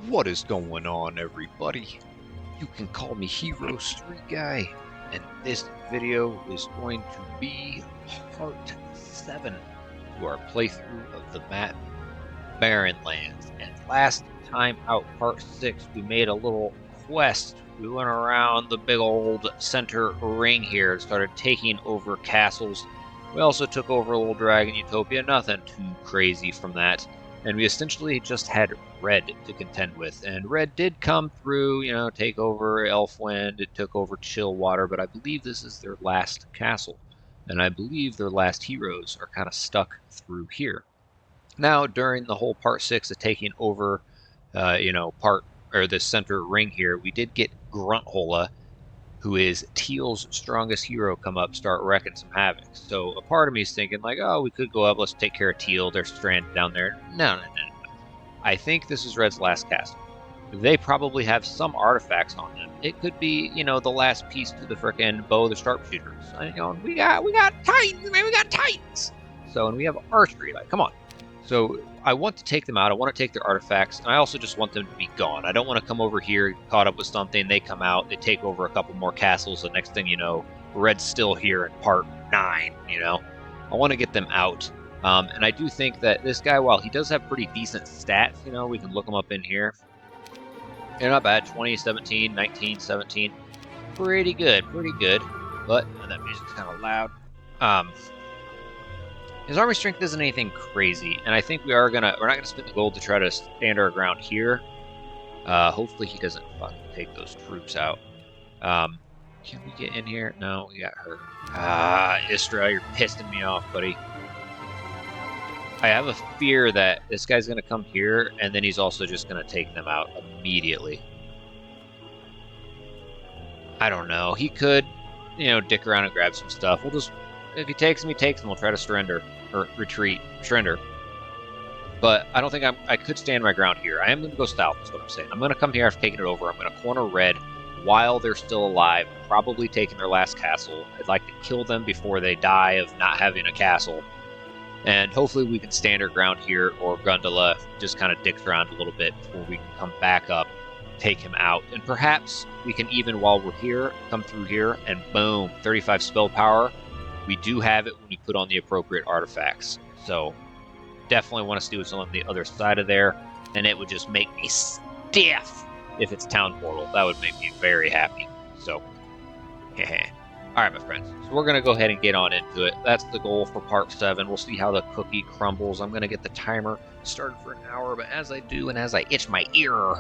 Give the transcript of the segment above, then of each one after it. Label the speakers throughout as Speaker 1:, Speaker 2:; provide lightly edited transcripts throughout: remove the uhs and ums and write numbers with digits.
Speaker 1: What is going on, everybody? You can call me Hero Street Guy, and this video is going to be part 7 to our playthrough of the map Barren Lands. And last time out, part 6, we made a little quest. We went around the big old center ring here and started taking over castles. We also took over a little dragon utopia, nothing too crazy from that. And we essentially just had Red to contend with. And Red did come through, take over Elfwind, it took over Chillwater, but I believe this is their last castle. And I believe their last heroes are kind of stuck through here. Now, during the whole part 6 of taking over, the center ring here, we did get HOTA, who is Teal's strongest hero, come up, start wrecking some havoc. So a part of me is thinking like, oh, we could go up, let's take care of Teal, they're stranded down there. No. I think this is Red's last castle. They probably have some artifacts on them. It could be, the last piece to the frickin' bow of the sharpshooters. We got titans, man, we got titans. So, and we have archery, like, come on. So I want to take them out. I want to take their artifacts, and I also just want them to be gone. I don't want to come over here, caught up with something, they come out, they take over a couple more castles, the next thing you know, Red's still here in part 9, I want to get them out. And I do think that this guy, while he does have pretty decent stats, we can look him up in here. They're not bad, 20, 17, 19, 17. Pretty good. But that music's kind of loud. His army strength isn't anything crazy, and I think we're not gonna spend the gold to try to stand our ground here. Hopefully he doesn't fucking take those troops out. Can we get in here? No, we got her. Istra, you're pissing me off, buddy. I have a fear that this guy's gonna come here, and then he's also just gonna take them out immediately. I don't know. He could, dick around and grab some stuff. We'll just, if he takes them, he takes them. We'll try to surrender. Or retreat, surrender. But I don't think I could stand my ground here. I am going to go south, is what I'm saying. I'm going to come here after taking it over. I'm going to corner Red while they're still alive, probably taking their last castle. I'd like to kill them before they die of not having a castle. And hopefully we can stand our ground here, or Gondola just kind of dicks around a little bit before we can come back up, take him out. And perhaps we can even, while we're here, come through here, and boom, 35 spell power. We do have it when we put on the appropriate artifacts. So definitely want to see what's on the other side of there. And it would just make me stiff if it's Town Portal. That would make me very happy. So, alright, my friends. So we're going to go ahead and get on into it. That's the goal for part 7. We'll see how the cookie crumbles. I'm going to get the timer started for an hour. But as I do and as I itch my ear,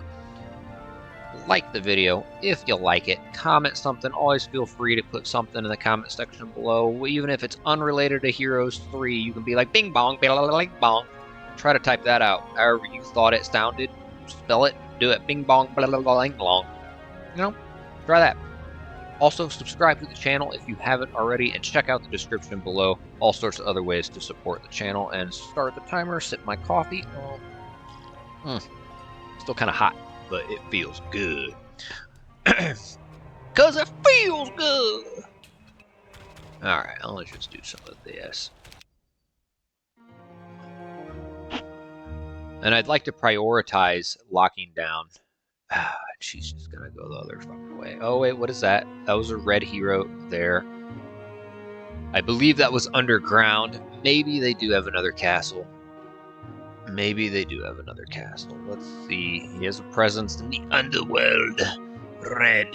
Speaker 1: like the video if you like it, comment something. Always feel free to put something in the comment section below, even if it's unrelated to Heroes 3. You can be like bing bong, bing bong. Try to type that out however you thought it sounded. Spell it, do it, bing bong, bling long. Try that. Also, subscribe to the channel if you haven't already, and check out the description below. All sorts of other ways to support the channel. And start the timer, sip my coffee. Still kind of hot, but it feels good. Cause it feels good! Alright, let's just do some of this. And I'd like to prioritize locking down. She's just gonna go the other fucking way. Oh wait, what is that? That was a red hero there. I believe that was underground. Maybe they do have another castle. Let's see. He has a presence in the underworld. Red.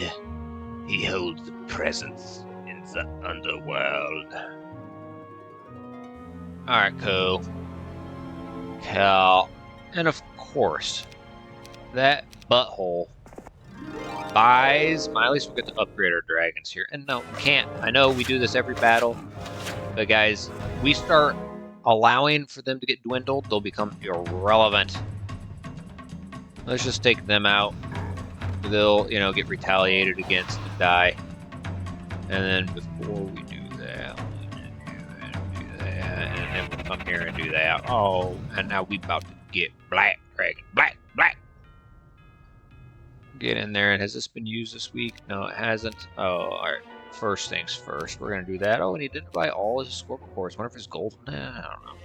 Speaker 1: He holds a presence in the underworld. Alright, cool. Cal. And of course, that butthole buys. At least we'll get to upgrade our dragons here. And no, we can't. I know we do this every battle. But guys, we start allowing for them to get dwindled, they'll become irrelevant. Let's just take them out. They'll, get retaliated against and die. And then before we do that, and then we'll come here and do that. Oh, and now we about to get black dragon. Black. Get in there. And has this been used this week? No, it hasn't. Oh, alright. First things first, we're going to do that. Oh, and he didn't buy all his scorpion cores. Wonder if it's gold. Nah, I don't know.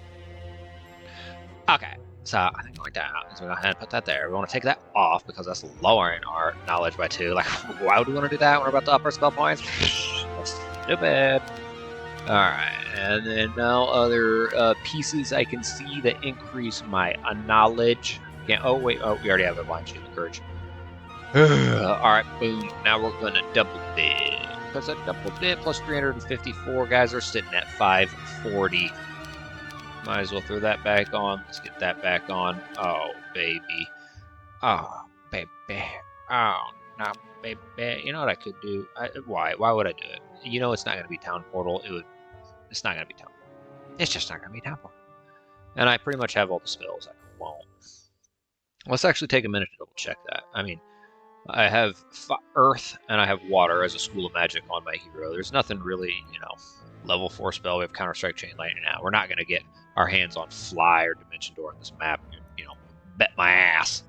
Speaker 1: Okay, So I think like that. So we go ahead and put that there. We want to take that off because that's lowering our knowledge by 2. Like, why would we want to do that when we're about to up our spell points? That's stupid. Alright, and then now other pieces I can see that increase my knowledge. Oh, wait, oh, we already have a blind shield of courage. Alright, boom. Now we're going to double dip. Because a double dip plus 354 guys are sitting at 540. Might as well throw that back on. Let's get that back on. Oh, baby. Oh, baby. Oh, no, baby. You know what I could do? Why? Why would I do it? You know it's not going to be Town Portal. It's not going to be Town. It's just not going to be Town Portal. And I pretty much have all the spells. I won't. Let's actually take a minute to double check that. I mean, I have Earth and I have Water as a School of Magic on my hero. There's nothing really, you know, level 4 spell. We have Counter-Strike Chain Lightning now. We're not going to get our hands on Fly or Dimension Door on this map. You know, bet my ass.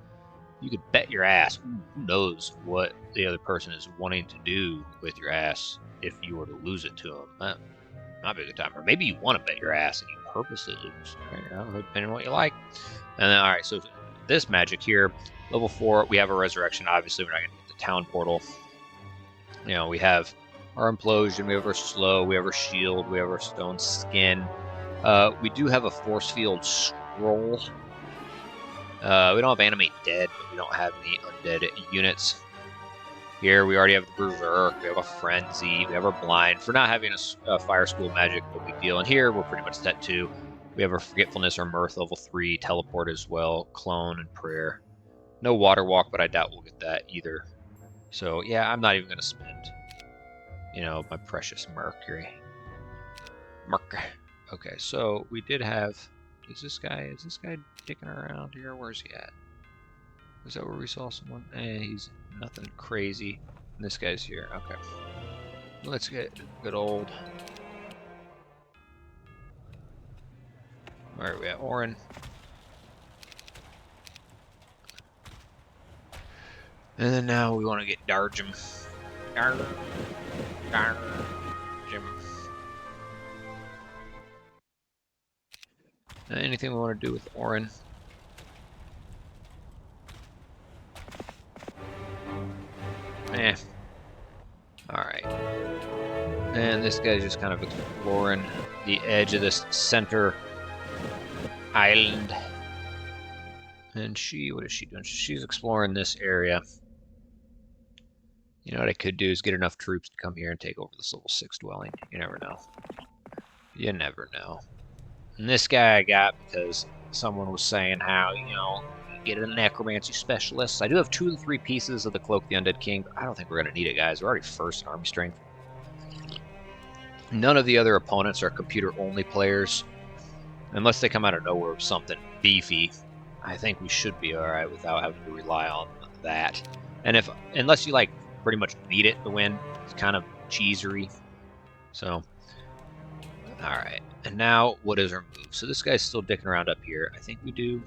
Speaker 1: You could bet your ass. Ooh, who knows what the other person is wanting to do with your ass if you were to lose it to them. Not be a good time. Or maybe you want to bet your ass and you purposely lose. You know, depending on what you like. And then, alright, so this magic here, level 4, we have a Resurrection. Obviously, we're not going to get the Town Portal. You know, we have our Implosion, we have our Slow, we have our Shield, we have our Stone Skin. We do have a Force Field Scroll. We don't have Animate Dead, but we don't have any undead units. Here, we already have the Berserk, we have a Frenzy, we have our Blind. For not having a Fire School Magic, no big deal. And here, we're pretty much set 2. We have our Forgetfulness or Mirth, level 3, Teleport as well, Clone and Prayer. No Water Walk, but I doubt we'll get that either. So, yeah, I'm not even going to spend, you know, my precious Mercury. Okay, so we did have... Is this guy dicking around here? Where's he at? Is that where we saw someone? He's nothing crazy. And this guy's here. Okay. Let's get good old... Where are we at? Orin. And then now we want to get Darjum. Darjum. Anything we want to do with Orin? Alright. And this guy's just kind of exploring the edge of this center island. And what is she doing? She's exploring this area. You know what I could do is get enough troops to come here and take over this level 6 dwelling. You never know. You never know. And this guy I got because someone was saying how, you know, get a necromancy specialist. I do have 2 of the 3 pieces of the Cloak of the Undead King, but I don't think we're going to need it, guys. We're already first in army strength. None of the other opponents are computer-only players. Unless they come out of nowhere with something beefy, I think we should be alright without having to rely on that. And unless you, like, pretty much need it to win, it's kind of cheesery. So, alright. And now, what is our move? So this guy's still dicking around up here. I think we do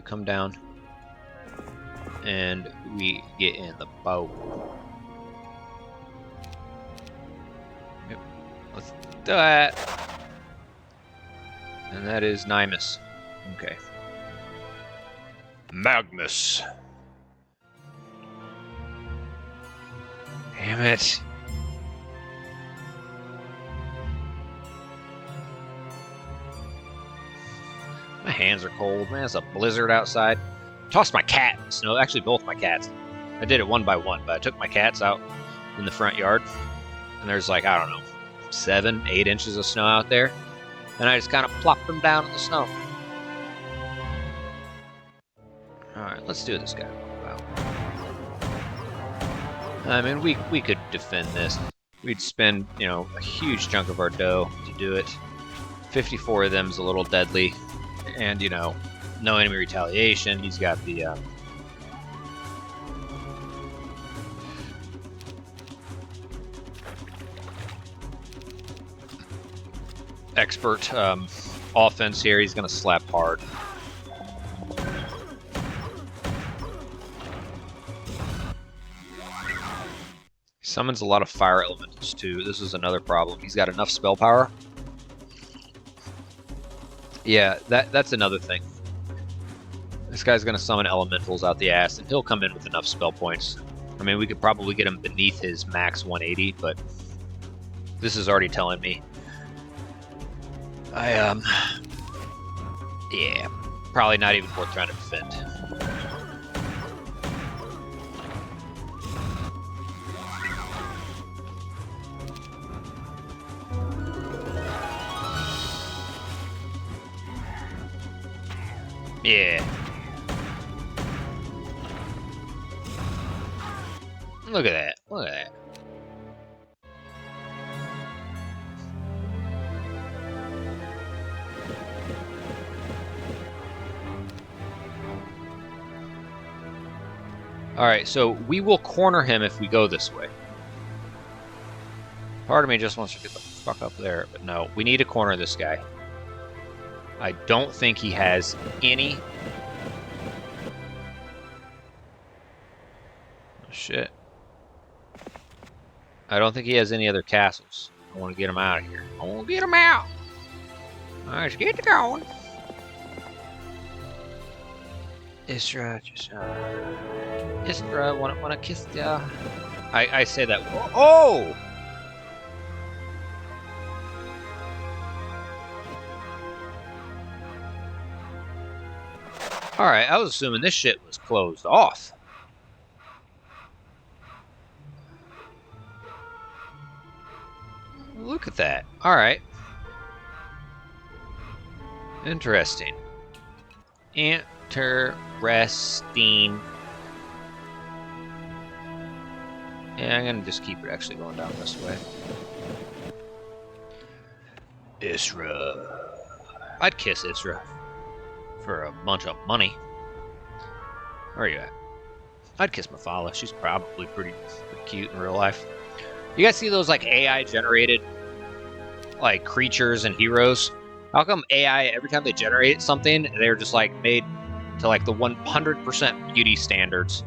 Speaker 1: come down. And we get in the boat. Yep. Let's do that. And that is Nymus. Okay. Magnus. Damn it. My hands are cold, man. It's a blizzard outside. Tossed my cat in the snow. Actually, both my cats. I did it one by one, but I took my cats out in the front yard. And there's like, I don't know, 7, 8 inches of snow out there. And I just kind of plopped them down in the snow. Alright, let's do this guy. Wow. I mean, we could defend this. We'd spend, you know, a huge chunk of our dough to do it. 54 of them's a little deadly. And, you know, no enemy retaliation. He's got the, expert offense here. He's going to slap hard. He summons a lot of fire elementals too. This is another problem. He's got enough spell power. Yeah, that's another thing. This guy's gonna summon elementals out the ass, and he'll come in with enough spell points. I mean, we could probably get him beneath his max 180, but this is already telling me yeah, probably not even worth trying to defend. Yeah. Look at that. Look at that. Alright, so we will corner him if we go this way. Part of me just wants to get the fuck up there, but no. We need to corner this guy. I don't think he has any... Oh, shit. I don't think he has any other castles. I want to get him out of here. I want to get him out! Alright, let's get going. Isra, just... Isra, wanna kiss ya? I say that... Oh! Alright, I was assuming this shit was closed off. Look at that. Alright. Interesting. Interesting. Yeah, I'm gonna just keep it actually going down this way. Isra. I'd kiss Isra for a bunch of money. Where are you at? I'd kiss Mafala. She's probably pretty cute in real life. You guys see those like AI generated like creatures and heroes? How come AI every time they generate something, they're just like made to like the 100% beauty standards?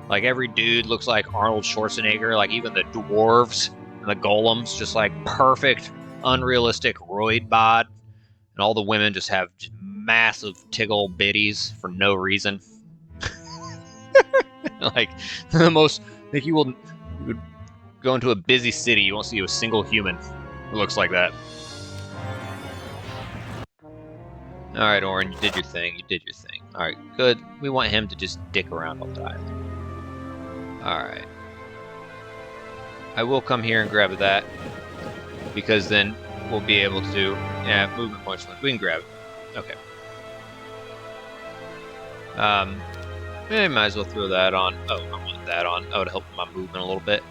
Speaker 1: Like every dude looks like Arnold Schwarzenegger, like even the dwarves and the golems, just like perfect, unrealistic roid bod. And all the women just have just massive tiggle bitties for no reason. Like the most, like you would go into a busy city, you won't see a single human who looks like that. Alright, Orin, you did your thing. You did your thing. Alright, good. We want him to just dick around on the island. Alright. I will come here and grab that, because then we'll be able to... Yeah, movement points. We can grab it. Okay. Might as well throw that on. Oh, I want that on. Oh, to help my movement a little bit.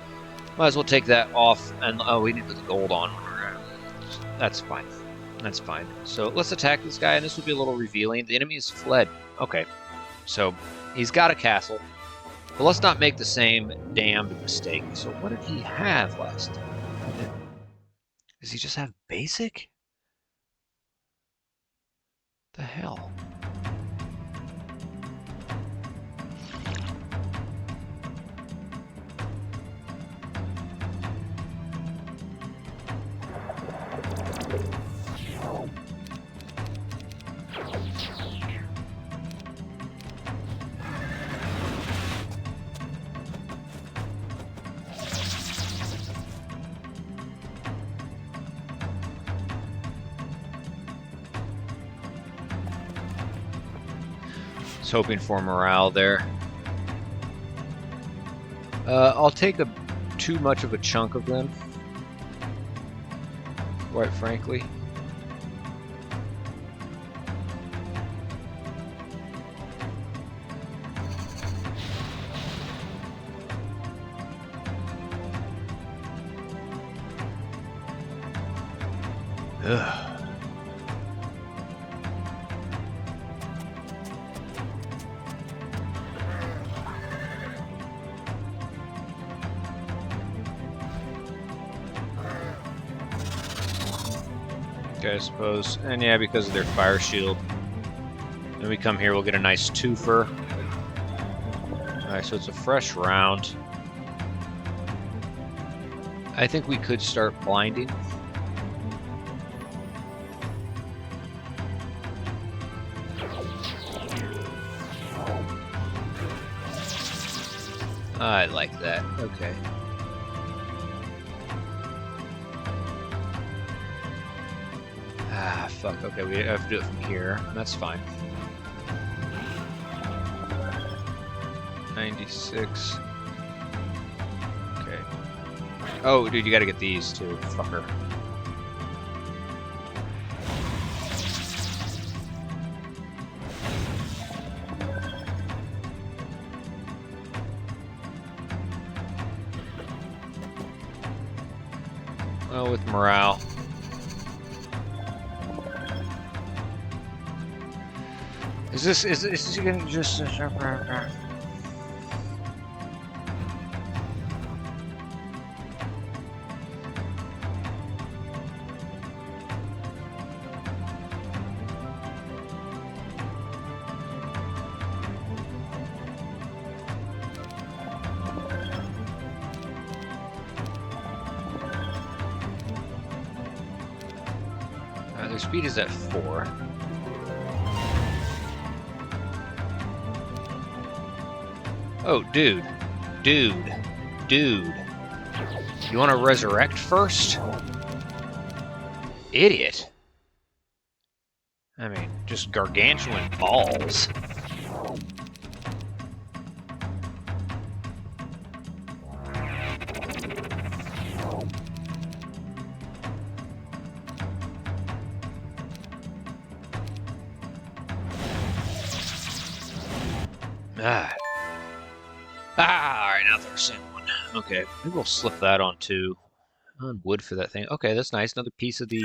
Speaker 1: Might as well take that off, and... Oh, we need to put the gold on. That's fine. That's fine. So let's attack this guy, and this will be a little revealing. The enemy has fled. Okay. So he's got a castle. But let's not make the same damned mistake. So what did he have last time? Does he just have basic? The hell? Hoping for morale there. I'll take too much of a chunk of them, quite frankly. Ugh. I suppose. And yeah, because of their fire shield. Then we come here, we'll get a nice twofer. Alright, so it's a fresh round. I think we could start blinding. I like that. Okay. Ah, fuck. Okay, we have to do it from here. That's fine. 96. Okay. Oh, dude, you gotta get these too, fucker. Well, with morale. Is this gonna just their speed is at 4. Oh, dude. You want to resurrect first? Idiot. I mean, just gargantuan balls. Alright, now there's the same one. Okay, maybe we'll slip that on too. On wood for that thing. Okay, that's nice. Another piece of the...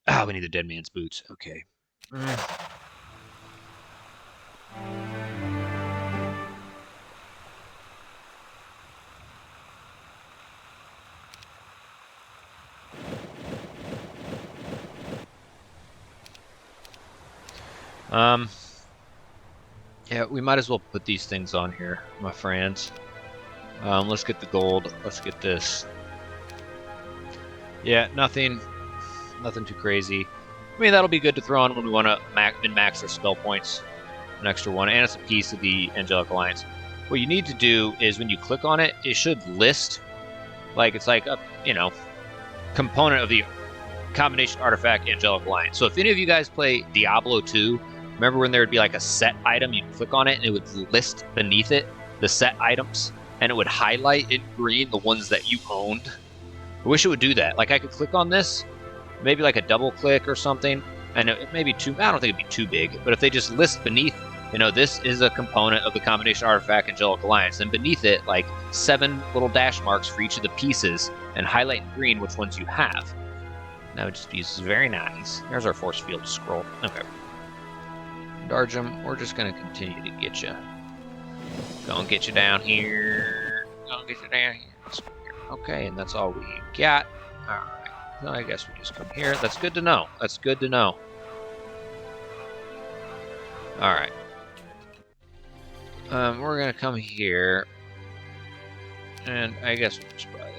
Speaker 1: Ah, we need the dead man's boots. Okay. Yeah, we might as well put these things on here, my friends. Let's get the gold. Let's get this. Yeah, nothing too crazy. I mean, that'll be good to throw on when we want to min-max our spell points. An extra one, and it's a piece of the Angelic Alliance. What you need to do is when you click on it, it should list, like it's like a, you know, component of the combination artifact Angelic Alliance. So if any of you guys play Diablo 2, remember when there would be like a set item, you'd click on it and it would list beneath it the set items, and it would highlight in green the ones that you owned. I wish it would do that. Like I could click on this, maybe like a double click or something, and it may be too, I don't think it'd be too big, but if they just list beneath, you know, this is a component of the combination artifact Angelic Alliance, and beneath it, like 7 little dash marks for each of the pieces, and highlight in green which ones you have. That would just be very nice. There's our force field scroll. Okay. Darjum, we're just going to continue to get you. Gonna get you down here. Gonna get you down here. Okay, and that's all we got. Alright. So I guess we just come here. That's good to know. That's good to know. Alright. We're going to come here. And I guess we'll just buy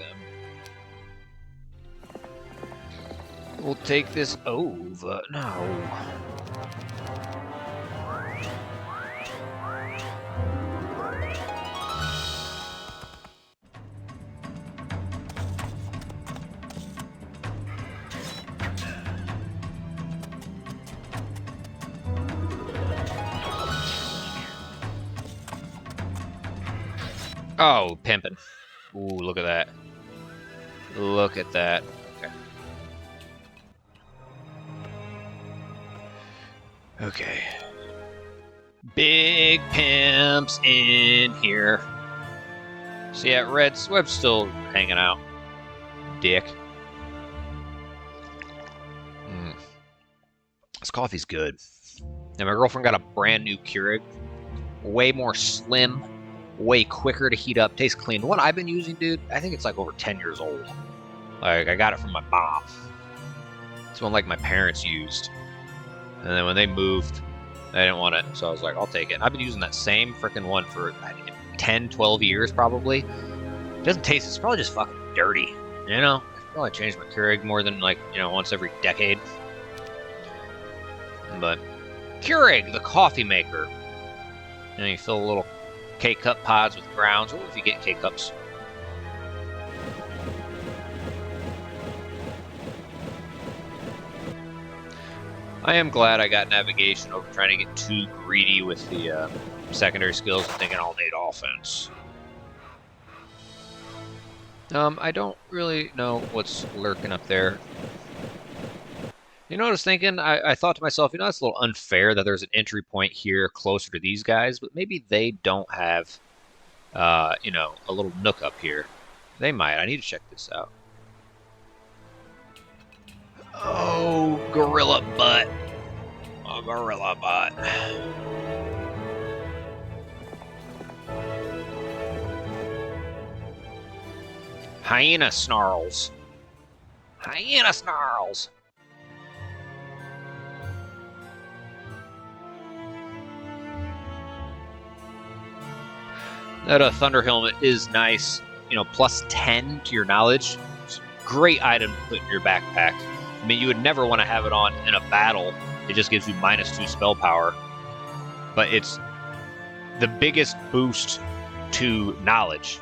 Speaker 1: them. We'll take this over. No. Oh, pimping. Ooh, look at that. Look at that. Okay. Okay. Big pimps in here. See that Red's Web's still hanging out. Dick. This coffee's good. And my girlfriend got a brand new Keurig. Way more slim. Way quicker to heat up. Tastes clean. The one I've been using, dude, I think it's like over 10 years old. Like, I got it from my mom. It's one like my parents used. And then when they moved, they didn't want it. So I was like, I'll take it. And I've been using that same freaking one for 10, 12 years probably. It doesn't taste, it's probably just fucking dirty. You know? I probably changed my Keurig more than like, you know, once every decade. But Keurig, the coffee maker. And you fill a little K-cup pods with grounds. What if you get K-cups? I am glad I got navigation over trying to get too greedy with the secondary skills and thinking I'll need offense. I don't really know what's lurking up there. You know what I was thinking? I thought to myself, you know, it's a little unfair that there's an entry point here closer to these guys, but maybe they don't have, you know, a little nook up here. They might. I need to check this out. Oh, gorilla butt. Oh, gorilla butt. Hyena snarls. Hyena snarls. That thunder helmet is nice. You know, plus 10 to your knowledge. It's a great item to put in your backpack. I mean, you would never want to have it on in a battle. It just gives you -2 spell power. But it's the biggest boost to knowledge.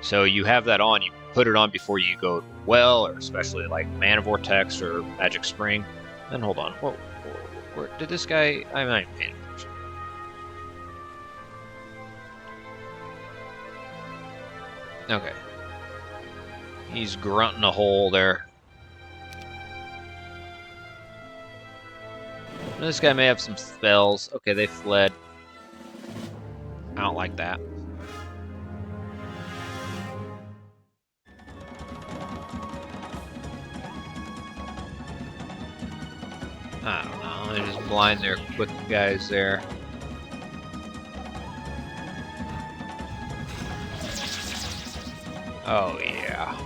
Speaker 1: So you have that on, you put it on before you go well, or especially like Mana Vortex or Magic Spring. Then hold on. Where did this guy... I'm not even paying attention. Okay. He's grunting a hole there. This guy may have some spells. Okay, they fled. I don't like that. I don't know. They're just blind their quick guys there. Oh, yeah.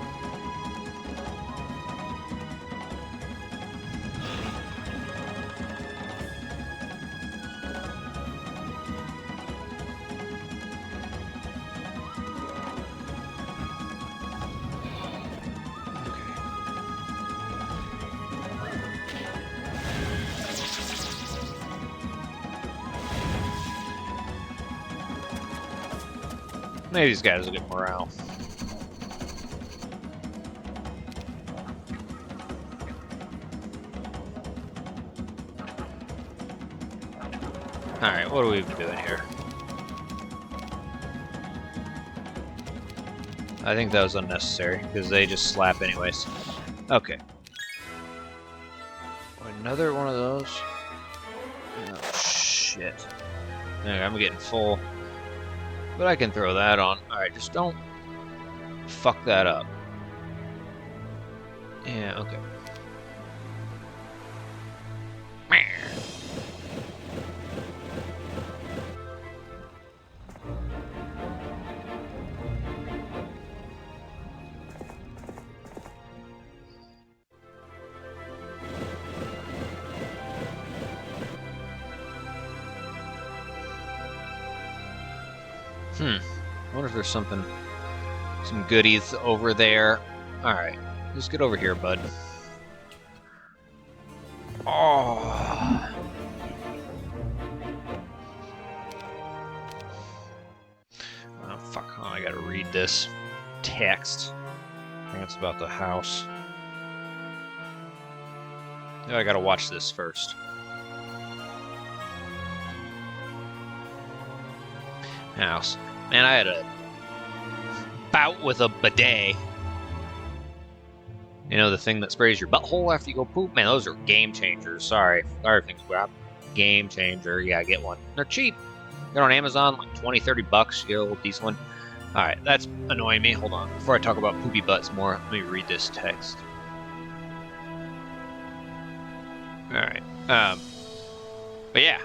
Speaker 1: Maybe these guys will get morale. Alright, what are we doing here? I think that was unnecessary, because they just slap anyways. Okay. Another one of those? Oh, shit. Okay, I'm getting full. But I can throw that on. Alright, just don't fuck that up. Yeah, okay. I wonder if there's some goodies over there. Alright, let's get over here, bud. Oh. Oh, fuck. Oh, I gotta read this text. I think it's about the house. Oh, I gotta watch this first. House. Man, I had a bout with a bidet. You know, the thing that sprays your butthole after you go poop? Man, those are game changers. Sorry. Sorry if things crap. Game changer. Yeah, get one. They're cheap. They're on Amazon, like 20, 30 bucks. You get a little decent one. Alright, that's annoying me. Hold on. Before I talk about poopy butts more, let me read this text. Alright. But yeah.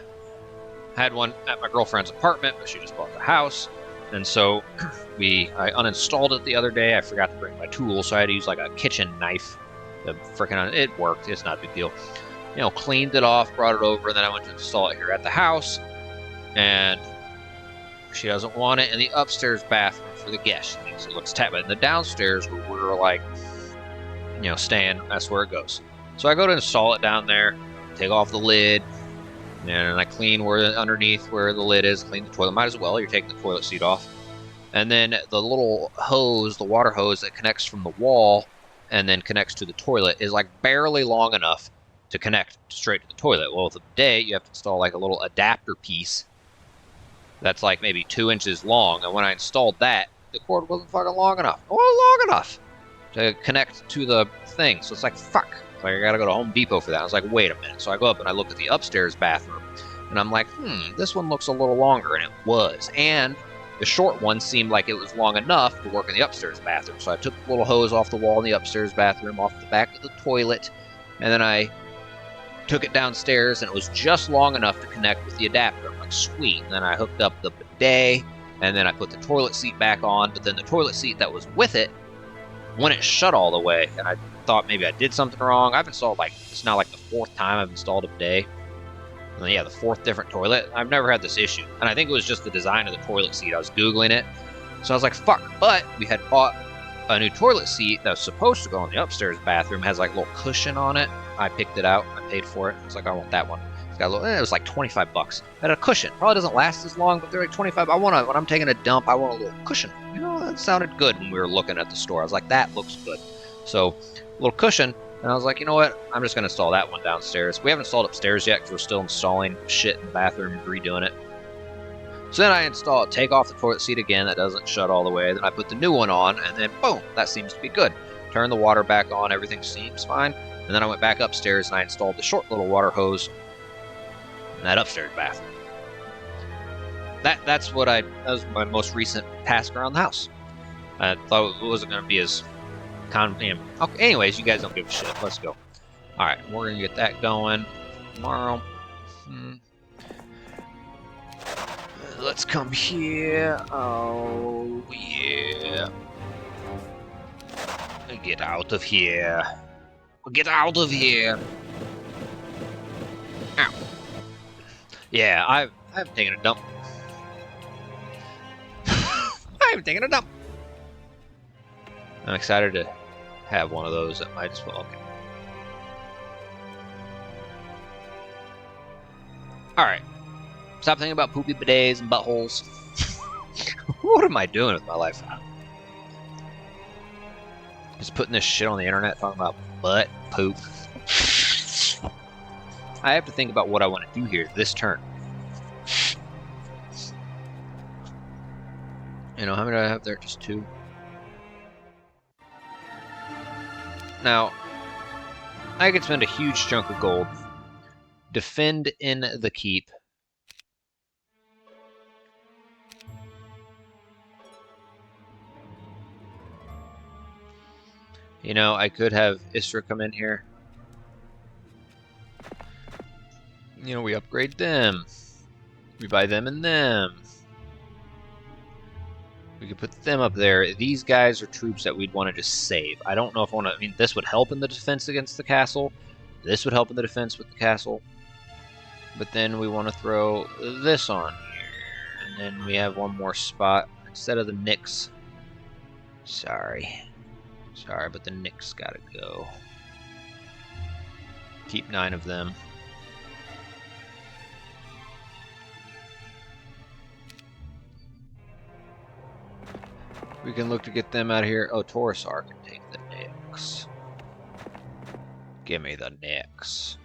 Speaker 1: I had one at my girlfriend's apartment, but she just bought the house. And so I uninstalled it the other day. I forgot to bring my tools, so I had to use like a kitchen knife. It worked. It's not a big deal. You know, cleaned it off, brought it over, and then I went to install it here at the house. And she doesn't want it in the upstairs bathroom for the guests. She thinks it looks tight. But in the downstairs where we're like, you know, staying, that's where it goes. So I go to install it down there, take off the lid, And I clean where underneath where the lid is, clean the toilet. Might as well, you're taking the toilet seat off. And then the little hose, the water hose that connects from the wall and then connects to the toilet is like barely long enough to connect straight to the toilet. Well, with a bidet, you have to install like a little adapter piece that's like maybe 2 inches long. And when I installed that, the cord wasn't fucking long enough. It wasn't long enough to connect to the thing. So it's like, fuck. So I gotta go to Home Depot for that. I was like, wait a minute. So I go up and I look at the upstairs bathroom. And I'm like, this one looks a little longer. And it was. And the short one seemed like it was long enough to work in the upstairs bathroom. So I took the little hose off the wall in the upstairs bathroom, off the back of the toilet, and then I took it downstairs, and it was just long enough to connect with the adapter. I'm like, sweet. And then I hooked up the bidet, and then I put the toilet seat back on, but then the toilet seat that was with it wouldn't shut all the way, and I thought maybe I did something wrong. I've installed, like, it's now like the 4th time I've installed a bidet. And then, yeah, the 4th different toilet. I've never had this issue. And I think it was just the design of the toilet seat. I was Googling it. So I was like, fuck. But we had bought a new toilet seat that was supposed to go in the upstairs bathroom. It has like a little cushion on it. I picked it out. I paid for it. I was like, I want that one. It's got a little, it was like 25 bucks. It had a cushion. Probably doesn't last as long, but they're like 25. When I'm taking a dump, I want a little cushion. You know, that sounded good when we were looking at the store. I was like, that looks good. So, a little cushion. And I was like, you know what? I'm just going to install that one downstairs. We haven't installed upstairs yet because we're still installing shit in the bathroom and redoing it. So then I take off the toilet seat again. That doesn't shut all the way. Then I put the new one on, and then boom, that seems to be good. Turn the water back on. Everything seems fine. And then I went back upstairs and I installed the short little water hose in that upstairs bathroom. That was my most recent task around the house. I thought it wasn't going to be as okay, anyways, you guys don't give a shit. Let's go. Alright, we're going to get that going tomorrow. Let's come here. Oh, yeah. Get out of here. Get out of here. Ow. Yeah, I haven't taken a dump. I haven't taken a dump. I'm excited to have one of those that might as well. Okay. Alright. Stop thinking about poopy bidets and buttholes. What am I doing with my life? Just putting this shit on the internet talking about butt, poop. I have to think about what I want to do here this turn. You know, how many do I have there? Just 2. Now, I could spend a huge chunk of gold, defend in the keep, you know, I could have Isra come in here. You know, we upgrade them. We buy them and them. We could put them up there. These guys are troops that we'd want to just save. I don't know if I want to... I mean, this would help in the defense against the castle. This would help in the defense with the castle. But then we want to throw this on here. And then we have one more spot instead of the Nyx. Sorry, but the Nyx gotta go. Keep 9 of them. We can look to get them out of here. Oh, Taurusar can take the Nyx. Give me the Nyx.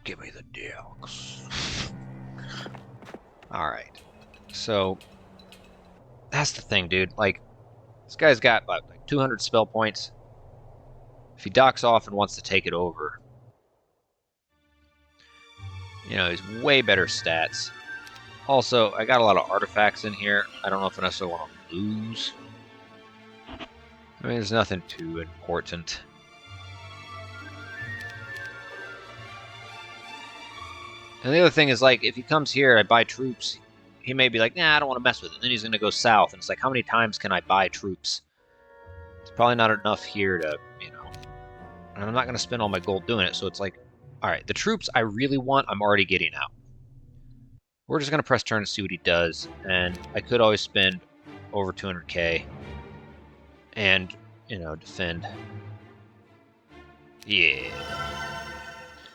Speaker 1: Give me the Nyx. Alright. So, that's the thing, dude. Like, this guy's got about like 200 spell points. If he docks off and wants to take it over, you know, he's way better stats. Also, I got a lot of artifacts in here. I don't know if I necessarily want to lose. I mean, there's nothing too important. And the other thing is, like, if he comes here, I buy troops, he may be like, nah, I don't want to mess with it. And then he's going to go south. And it's like, how many times can I buy troops? It's probably not enough here to, you know. And I'm not going to spend all my gold doing it. So it's like, all right, the troops I really want, I'm already getting out. We're just going to press turn and see what he does. And I could always spend over 200k and, you know, defend. Yeah.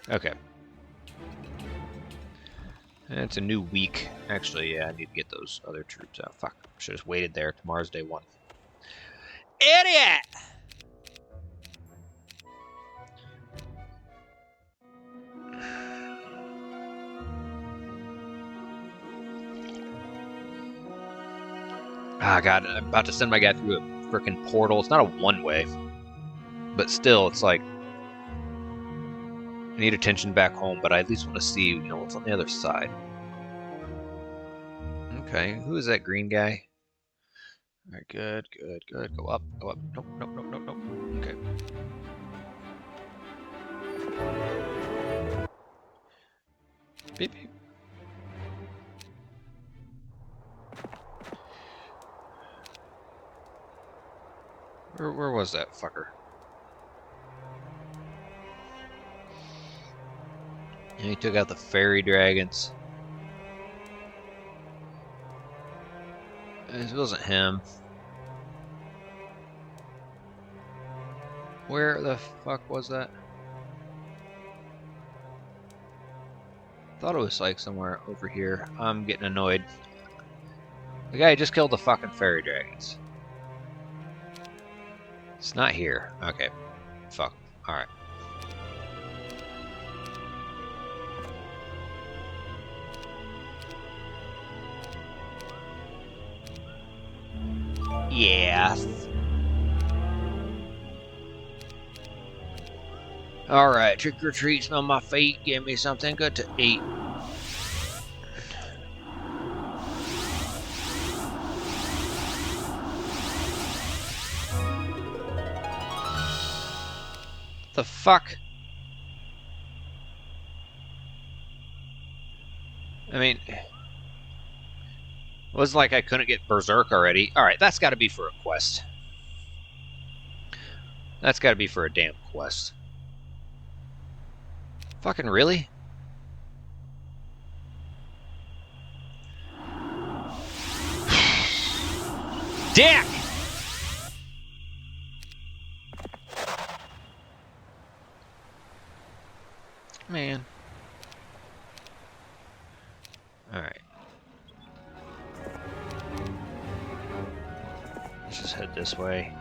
Speaker 1: Okay. It's a new week. Actually, yeah, I need to get those other troops out. Fuck. Should have just waited there. Tomorrow's day 1. Idiot! Ah, God, I'm about to send my guy through a freaking portal. It's not a one-way, but still, it's like I need attention back home, but I at least want to see, what's on the other side. Okay, who is that green guy? All right, good, good, good. Go up, go up. Nope, nope, nope, nope, nope. Okay. Beep, beep. Where was that fucker? And he took out the fairy dragons. It wasn't him. Where the fuck was that? Thought it was like somewhere over here. I'm getting annoyed. The guy just killed the fucking fairy dragons. It's not here. Okay. Fuck. Alright. Yeah. Alright, trick or treat, smell my feet, give me something good to eat. The fuck? I mean, it wasn't like I couldn't get Berserk already. Alright, that's gotta be for a quest. That's gotta be for a damn quest. Fucking really? Dick! Man. Alright. Let's just head this way.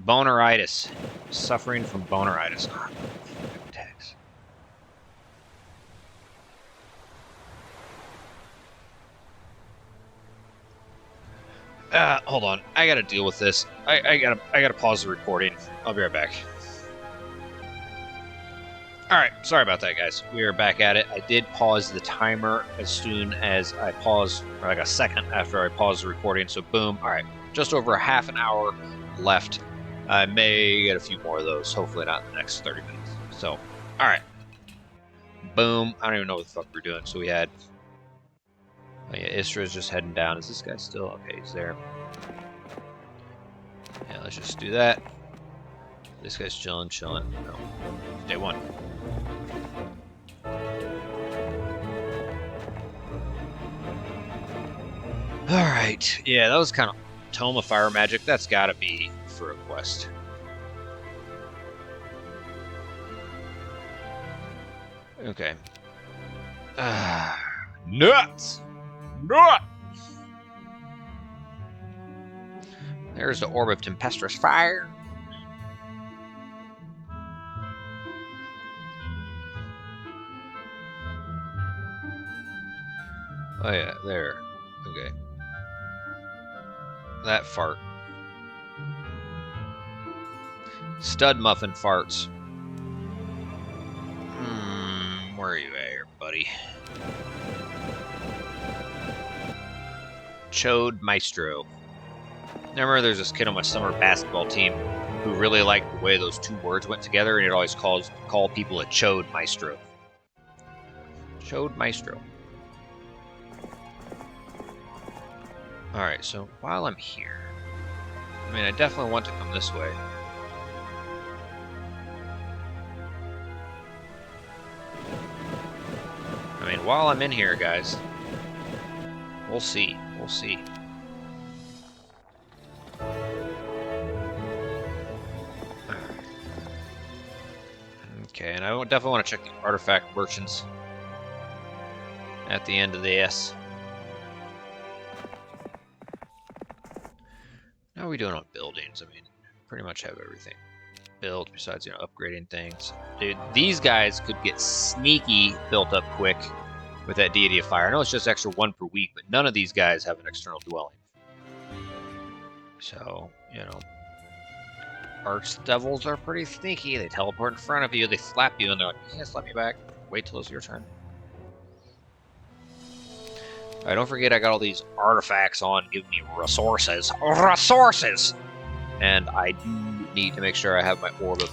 Speaker 1: Boneritis. Suffering from boneritis. Ah, tags. Hold on. I gotta deal with this. I gotta pause the recording. I'll be right back. Alright, sorry about that, guys. We are back at it. I did pause the timer as soon as I paused, or like a second after I paused the recording, so boom. Alright, just over a half an hour left. I may get a few more of those, hopefully not in the next 30 minutes. So, alright. Boom. I don't even know what the fuck we're doing. So we had... Oh yeah, Istra's just heading down. Is this guy still? Okay, he's there. Yeah, let's just do that. This guy's chilling. No. Day 1. Alright. Yeah, that was kind of Tome of Fire Magic. That's gotta be for a quest. Okay. Nuts! Nuts! There's the Orb of Tempestuous Fire. Oh yeah, there. Okay. That fart. Stud Muffin farts. Where are you at here, buddy? Chode Maestro. I remember there's this kid on my summer basketball team who really liked the way those two words went together, and it always call people a Chode Maestro. Chode Maestro. Alright, so while I'm here, I mean, I definitely want to come this way. I mean, while I'm in here, guys, we'll see. We'll see. Okay, and I definitely want to check the artifact merchants. at the end of this. How are we doing on buildings? I mean, pretty much have everything built besides, you know, upgrading things. Dude, these guys could get sneaky built up quick with that Deity of Fire. I know it's just extra 1 per week, but none of these guys have an external dwelling. So, you know, Archdevils are pretty sneaky. They teleport in front of you, they slap you, and they're like, you can't slap me back. Wait till it's your turn. Alright, don't forget I got all these artifacts on giving me resources. Resources! And I do need to make sure I have my Orb of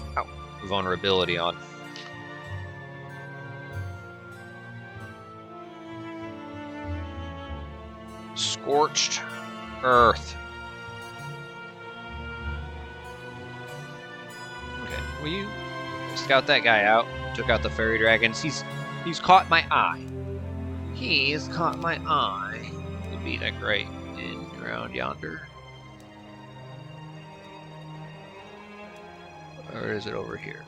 Speaker 1: Vulnerability on. Scorched Earth. Okay, will you scout that guy out? Took out the fairy dragons. He's caught my eye. He's caught my eye. Would be that great in around yonder. Or is it over here?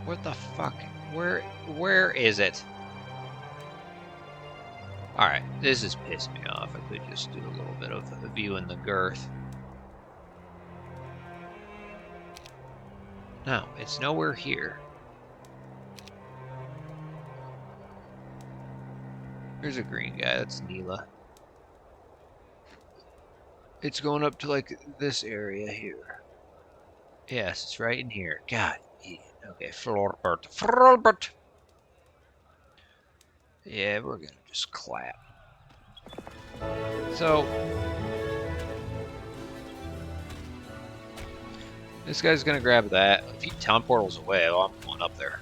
Speaker 1: What the fuck? Where is it? Alright, this is pissing me off. I could just do a little bit of a view in the girth. No, it's nowhere here. There's a green guy, that's Neela. It's going up to like this area here. Yes, it's right in here. God, yeah. Okay, Florbert. Yeah, we're gonna just clap. So, this guy's gonna grab that. If he town portals away, well, I'm going up there.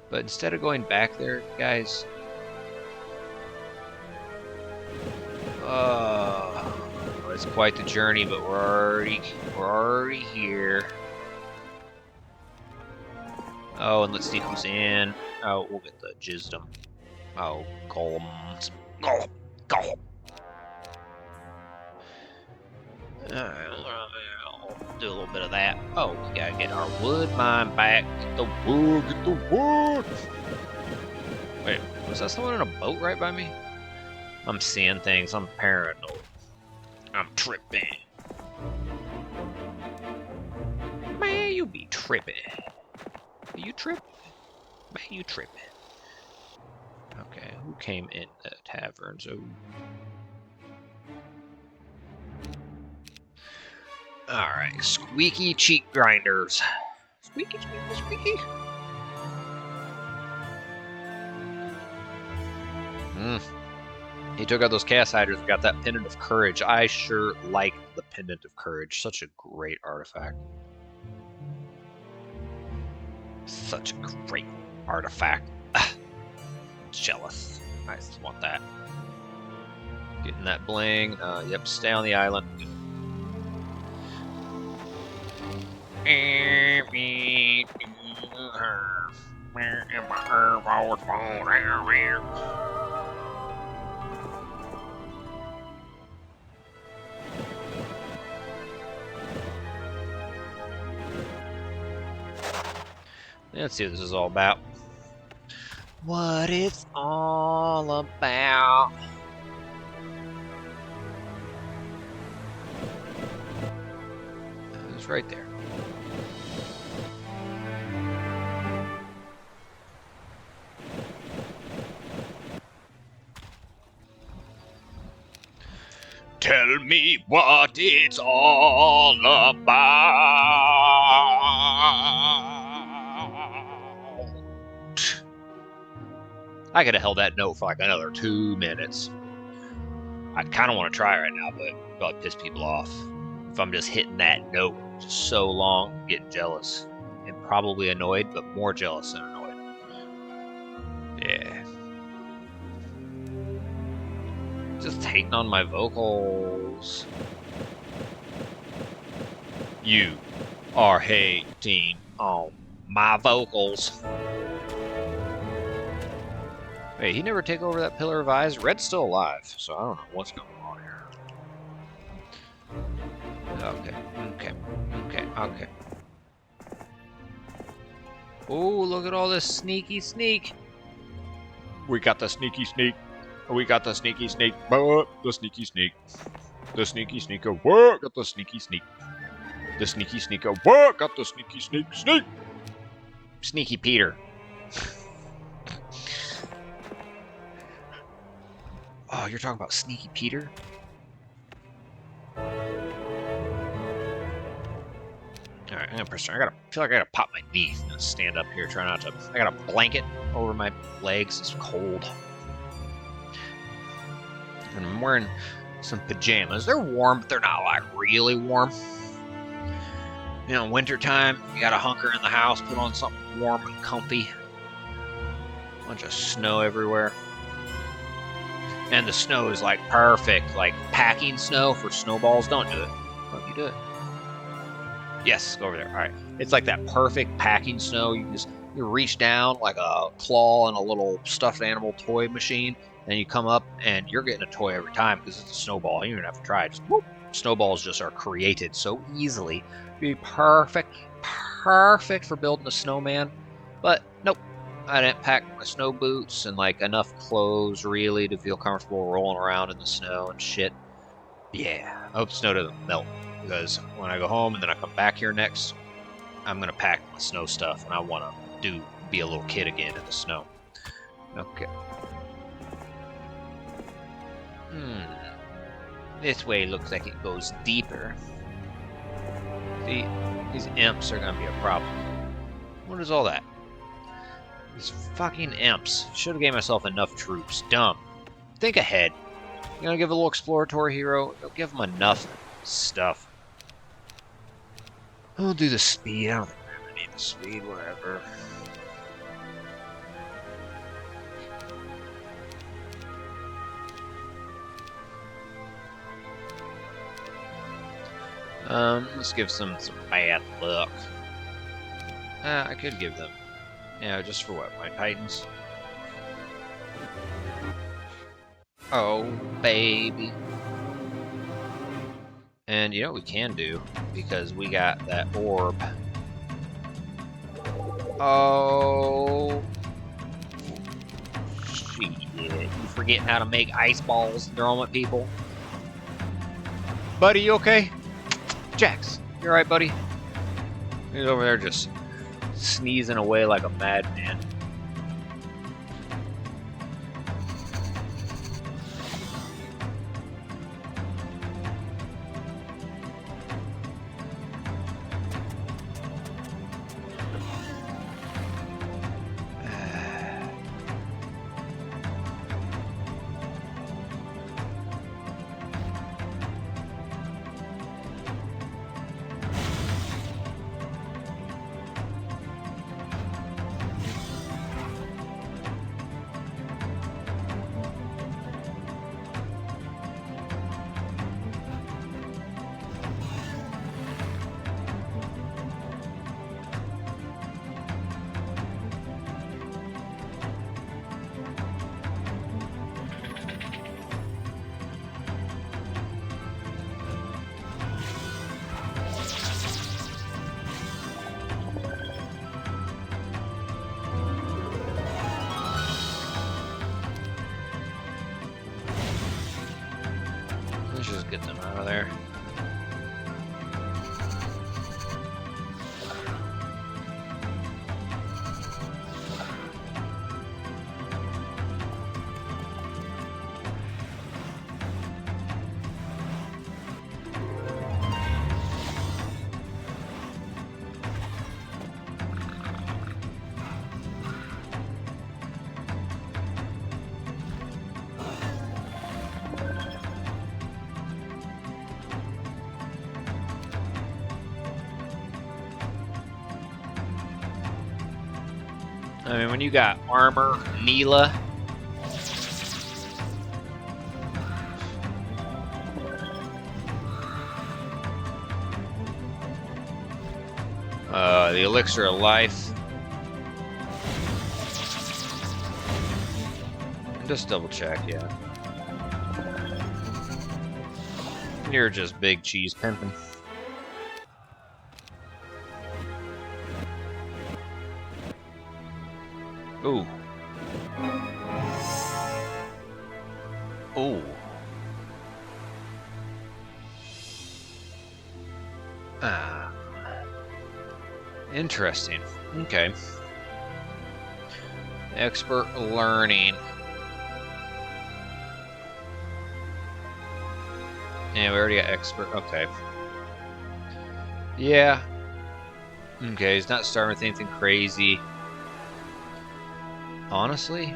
Speaker 1: But instead of going back there, guys, it's quite the journey, but we're already here. Oh, and let's see who's in. Oh, we'll get the Gisdom. Oh, golems. Golem. Golem. I'll do a little bit of that. Oh, we gotta get our wood mine back. Get the wood, get the wood. Wait, was that someone in a boat right by me? I'm seeing things. I'm paranoid. I'm tripping. Man, you be tripping. You tripping? Man, you tripping. Okay, who came in the taverns? Oh. Alright, squeaky cheek grinders. Squeaky, squeaky, squeaky. He took out those Chaos Hydras and got that Pendant of Courage. I sure like the Pendant of Courage. Such a great artifact. Such a great artifact. Jealous. I just want that. Getting that bling. Yep, stay on the island. Let's see what this is all about. What it's all about. It's right there. Tell me what it's all about. I could have held that note for like another 2 minutes. I kind of want to try right now, but it'll probably piss people off. If I'm just hitting that note just so long, I'm getting jealous. And probably annoyed, but more jealous than annoyed. Yeah. Just hating on my vocals. You are hating on my vocals. Wait, he never take over that Pillar of Eyes? Red's still alive, so I don't know what's going on here. Okay. Oh, look at all this sneaky sneak. We got the sneaky sneak. We got the sneaky sneak. But the sneaky sneak. The sneaky sneaker. What? Got the sneaky sneak. The sneaky sneaker. What? Got the sneaky sneak. Sneak. Sneaky Peter. Oh, you're talking about Sneaky Peter? Alright, I'm gonna press. I feel like I gotta pop my knee. I'm gonna stand up here, try not to. I got a blanket over my legs. It's cold. And I'm wearing some pajamas. They're warm, but they're not like really warm. You know, wintertime, you gotta hunker in the house, put on something warm and comfy. Bunch of snow everywhere. And the snow is like perfect, like packing snow for snowballs. Don't do it. Don't you do it. Yes, go over there. All right. It's like that perfect packing snow. You reach down like a claw in a little stuffed animal toy machine, and you come up and you're getting a toy every time because it's a snowball. You don't even have to try it. Just whoop. Snowballs just are created so easily. Be perfect for building a snowman. But nope. I didn't pack my snow boots and like enough clothes really to feel comfortable rolling around in the snow and shit. Yeah, I hope snow doesn't melt because when I go home and then I come back here next, I'm gonna pack my snow stuff and I want to be a little kid again in the snow. Okay. This way looks like it goes deeper. See, these imps are gonna be a problem. What is all that? These fucking imps. Should have gave myself enough troops. Dumb. Think ahead. You gonna give a little exploratory hero? Don't give him enough stuff. I'll do the speed. I don't think I ever need the speed. Whatever. Let's give some bad luck. I could give them. Yeah, just for what? My Titans? Oh, baby. And you know what we can do? Because we got that orb. Oh. Shit. You forgetting how to make ice balls and throw them at people? Buddy, you okay? Jax, you alright, buddy? He's over there just sneezing away like a madman. Let's just get them out of there. I mean, when you got armor, Neela. The elixir of life. Just double check, yeah. You're just big cheese pimping. Ooh. Oh. Ah. Interesting. Okay. Expert learning. Yeah, we already got expert. Okay. Yeah. Okay, he's not starting with anything crazy. Honestly?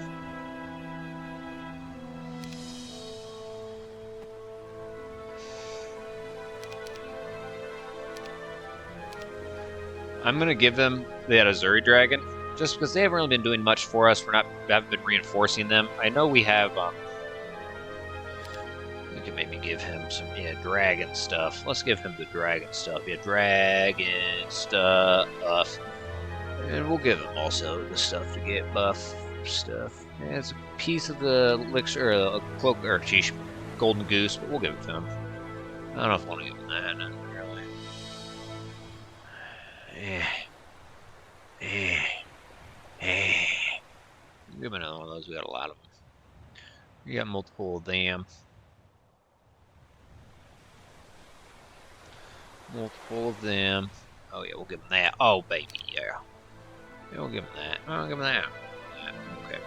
Speaker 1: I'm gonna give them that Azuri Dragon, just because they haven't really been doing much for us. Haven't been reinforcing them. I know we have. We can maybe give him some dragon stuff. Let's give him the dragon stuff. Yeah, dragon stuff, and we'll give him also the stuff to get buff stuff. Yeah, it's a piece of the elixir, or a cloak, or sheesh, golden goose, but we'll give it to him. I don't know if I want to give him that. Not really. Give him another one of those. We got a lot of them. We got multiple of them. Multiple of them. Oh yeah, we'll give him that. Oh baby, yeah. We'll give him that. I'll give him that. Okay.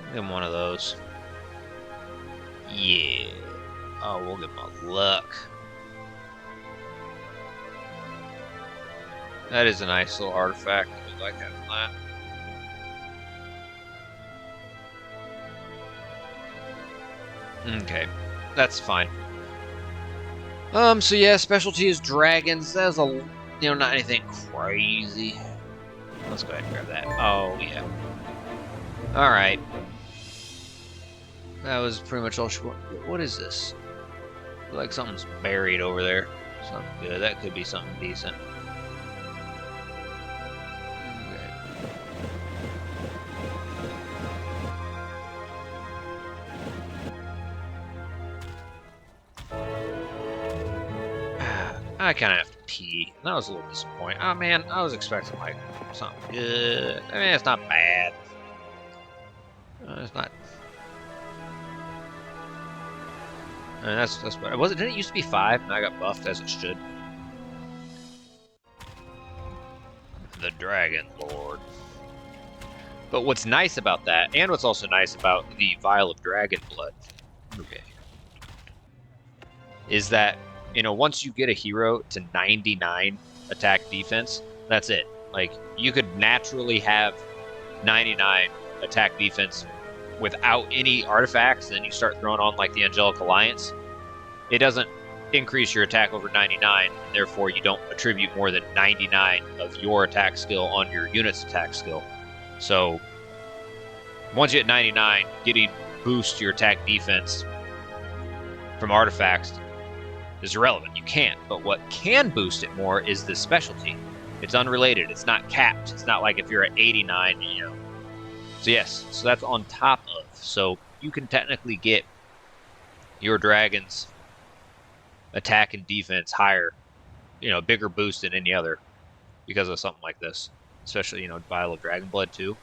Speaker 1: Give him one of those. Yeah. Oh, we'll give him a luck. That is a nice little artifact. I like having that. Okay, that's fine. So yeah, specialty is dragons. That's not anything crazy. Let's go ahead and grab that. Oh yeah. All right. That was pretty much all she wanted. What is this? Like something's buried over there. Something good. That could be something decent. I kind of have to pee. That was a little disappointing. Oh man, I was expecting like something good. I mean, it's not bad. It's not. I mean, that's better. Didn't it used to be 5 and I got buffed as it should? The Dragon Lord. But what's nice about that, and what's also nice about the Vial of Dragon Blood, okay, is that, once you get a hero to 99 attack defense, that's it. Like, you could naturally have 99 attack defense without any artifacts, and then you start throwing on, like, the Angelic Alliance. It doesn't increase your attack over 99, and therefore you don't attribute more than 99 of your attack skill on your unit's attack skill. So, once you hit 99, getting boost your attack defense from artifacts is irrelevant. You can't. But what can boost it more is the specialty. It's unrelated. It's not capped. It's not like if you're at 89, So yes, so that's on top of. So you can technically get your dragon's attack and defense higher, bigger boost than any other because of something like this. Especially, Vial of Dragon Blood too.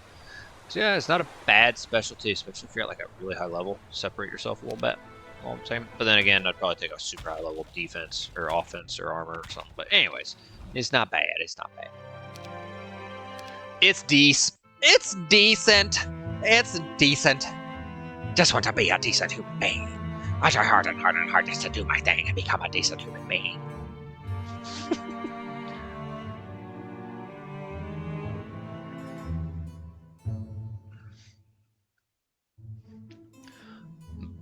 Speaker 1: So yeah, it's not a bad specialty, especially if you're at like a really high level. Separate yourself a little bit. All I'm saying. But then again, I'd probably take a super high level defense or offense or armor or something. But anyways, it's not bad. It's not bad. It's decent. It's decent. It's decent. Just want to be a decent human being. I try hard and hard and hard just to do my thing and become a decent human being.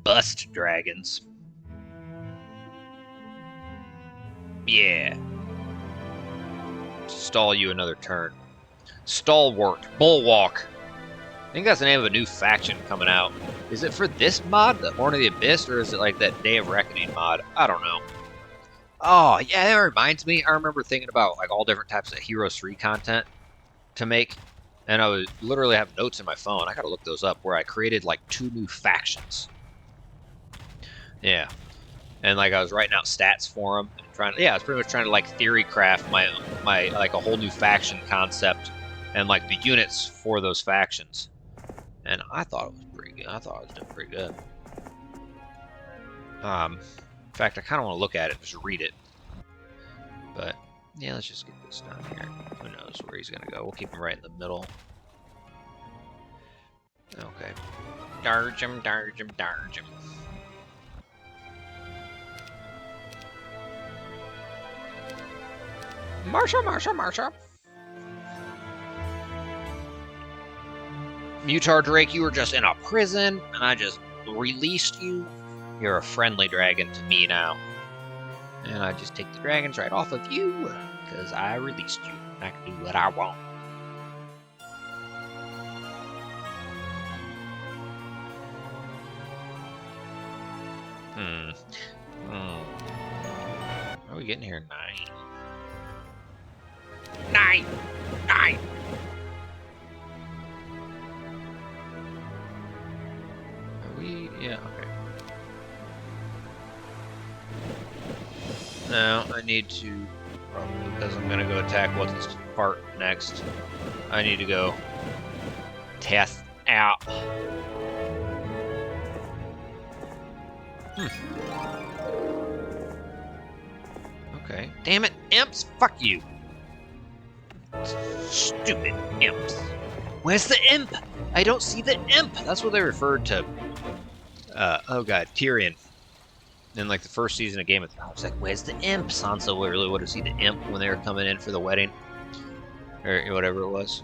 Speaker 1: Bust dragons. Yeah. Stall you another turn. Stalwart. Bulwark. I think that's the name of a new faction coming out. Is it for this mod, the Horn of the Abyss, or is it like that Day of Reckoning mod? I don't know. Oh, yeah, that reminds me. I remember thinking about like all different types of Heroes 3 content to make. And I would literally have notes in my phone. I gotta look those up where I created like 2 new factions. Yeah. And like I was writing out stats for them. I was pretty much trying to like theory craft my like a whole new faction concept and like the units for those factions. And I thought it was pretty good. I thought I was doing pretty good. In fact, I kind of want to look at it, just read it. But yeah, let's just get this done here. Who knows where he's gonna go? We'll keep him right in the middle. Okay. Darge him, darge him, darge him. Marsha, Marsha, Marsha. Mutar Drake, you were just in a prison, and I just released you. You're a friendly dragon to me now. And I just take the dragons right off of you, because I released you. I can do what I want. How are we getting here? 9. 9! 9! Are we? Yeah, okay. Now, I need to, probably because I'm gonna go attack what's this part next, I need to go test out. Okay. Damn it, imps! Fuck you! Stupid imps. Where's the imp? I don't see the imp! That's what they referred to, oh god, Tyrion. In like the first season of Game of Thrones, like, where's the imp? Sansa really would have seen the imp when they were coming in for the wedding. Or whatever it was.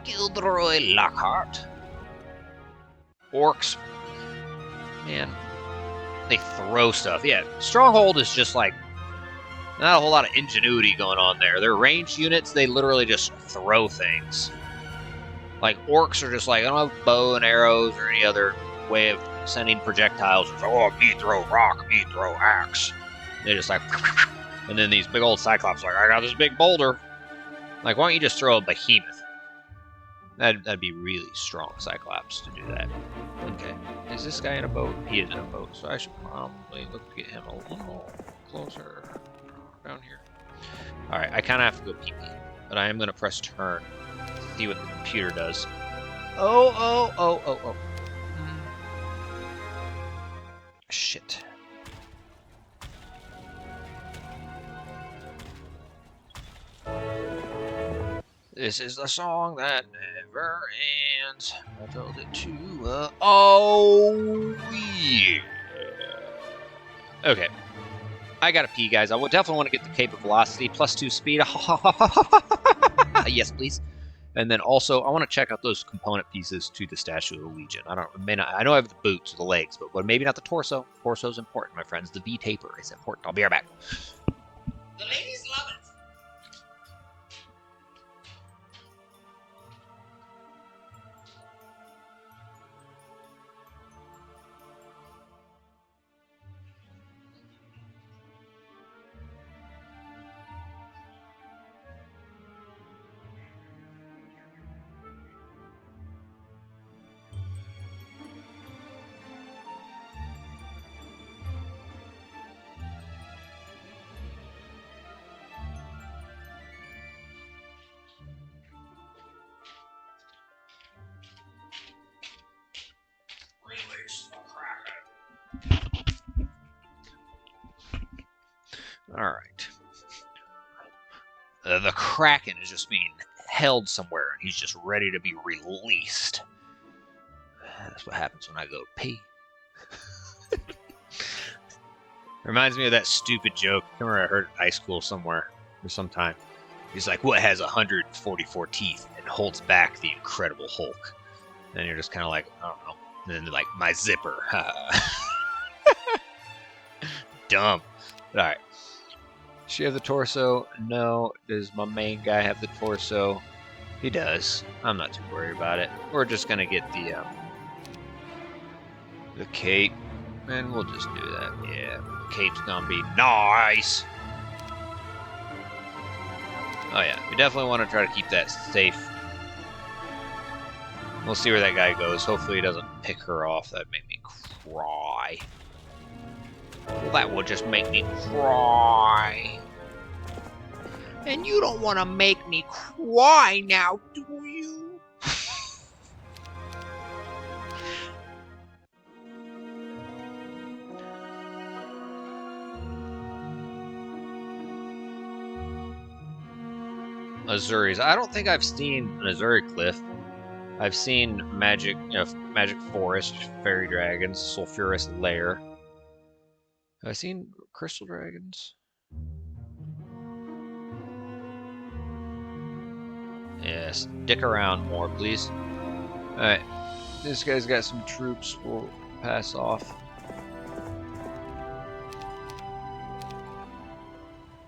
Speaker 1: Gilderoy Lockhart. Orcs. Man. They throw stuff. Yeah, Stronghold is just like not a whole lot of ingenuity going on there. They're ranged units, they literally just throw things. Like, orcs are just like, I don't have bow and arrows or any other way of sending projectiles. It's, oh, me throw rock, me throw axe. They just like, and then these big old cyclops are like, I got this big boulder. Like, why don't you just throw a behemoth? That'd be really strong cyclops to do that. Okay, is this guy in a boat? He is in a boat, so I should probably look to get him a little closer down here. All right, I kind of have to go pee-pee, but I am going to press turn. See what the computer does. Oh. Shit. This is the song that never ends. I told it to, oh, yeah. Okay. I gotta pee, guys. I would definitely want to get the Cape of Velocity, +2 speed. Yes, please. And then also, I want to check out those component pieces to the Statue of the Legion. I know I have the boots or the legs, but maybe not the torso. Torso's important, my friends. The V-taper is important. I'll be right back. The ladies love it. All right. The Kraken is just being held somewhere, and he's just ready to be released. That's what happens when I go pee. Reminds me of that stupid joke. I remember I heard it in high school somewhere or sometime. He's like, what has 144 teeth and holds back the Incredible Hulk? And you're just kind of like, I don't know. And then they're like, my zipper. Dumb. All right. Does she have the torso? No. Does my main guy have the torso? He does. I'm not too worried about it. We're just gonna get the cape, and we'll just do that. Yeah, the cape's gonna be nice. Oh yeah, we definitely want to try to keep that safe. We'll see where that guy goes. Hopefully he doesn't pick her off. That'd make me cry. Well, that will just make me cry. And you don't want to make me cry now, do you? Azuris. I don't think I've seen an Azuri cliff. I've seen magic, magic forest, fairy dragons, sulfurous lair. Have I seen crystal dragons? Yes, dick around more, please. Alright, this guy's got some troops. We'll pass off.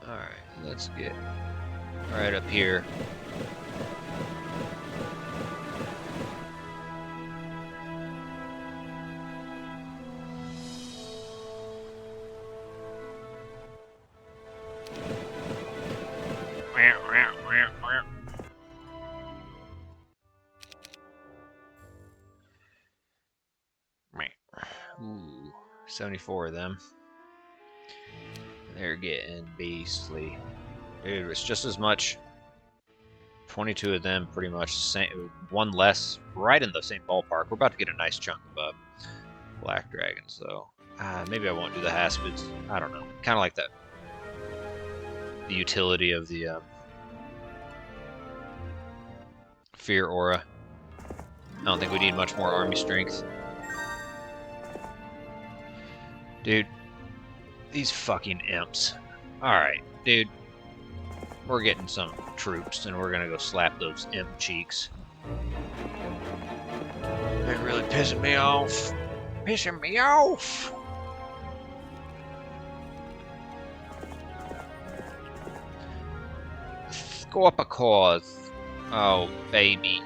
Speaker 1: Alright, let's get right up here. Ooh, 74 of them. They're getting beastly. Dude, it's just as much. 22 of them, pretty much same. One less, right in the same ballpark. We're about to get a nice chunk of black dragons, though. Maybe I won't do the Haspids. I don't know. Kind of like that. The utility of the fear aura. I don't think we need much more army strength. Dude, these fucking imps. Alright, dude. We're getting some troops, and we're gonna go slap those imp cheeks. They're really pissing me off. Pissing me off! Go up a cause. Oh, baby.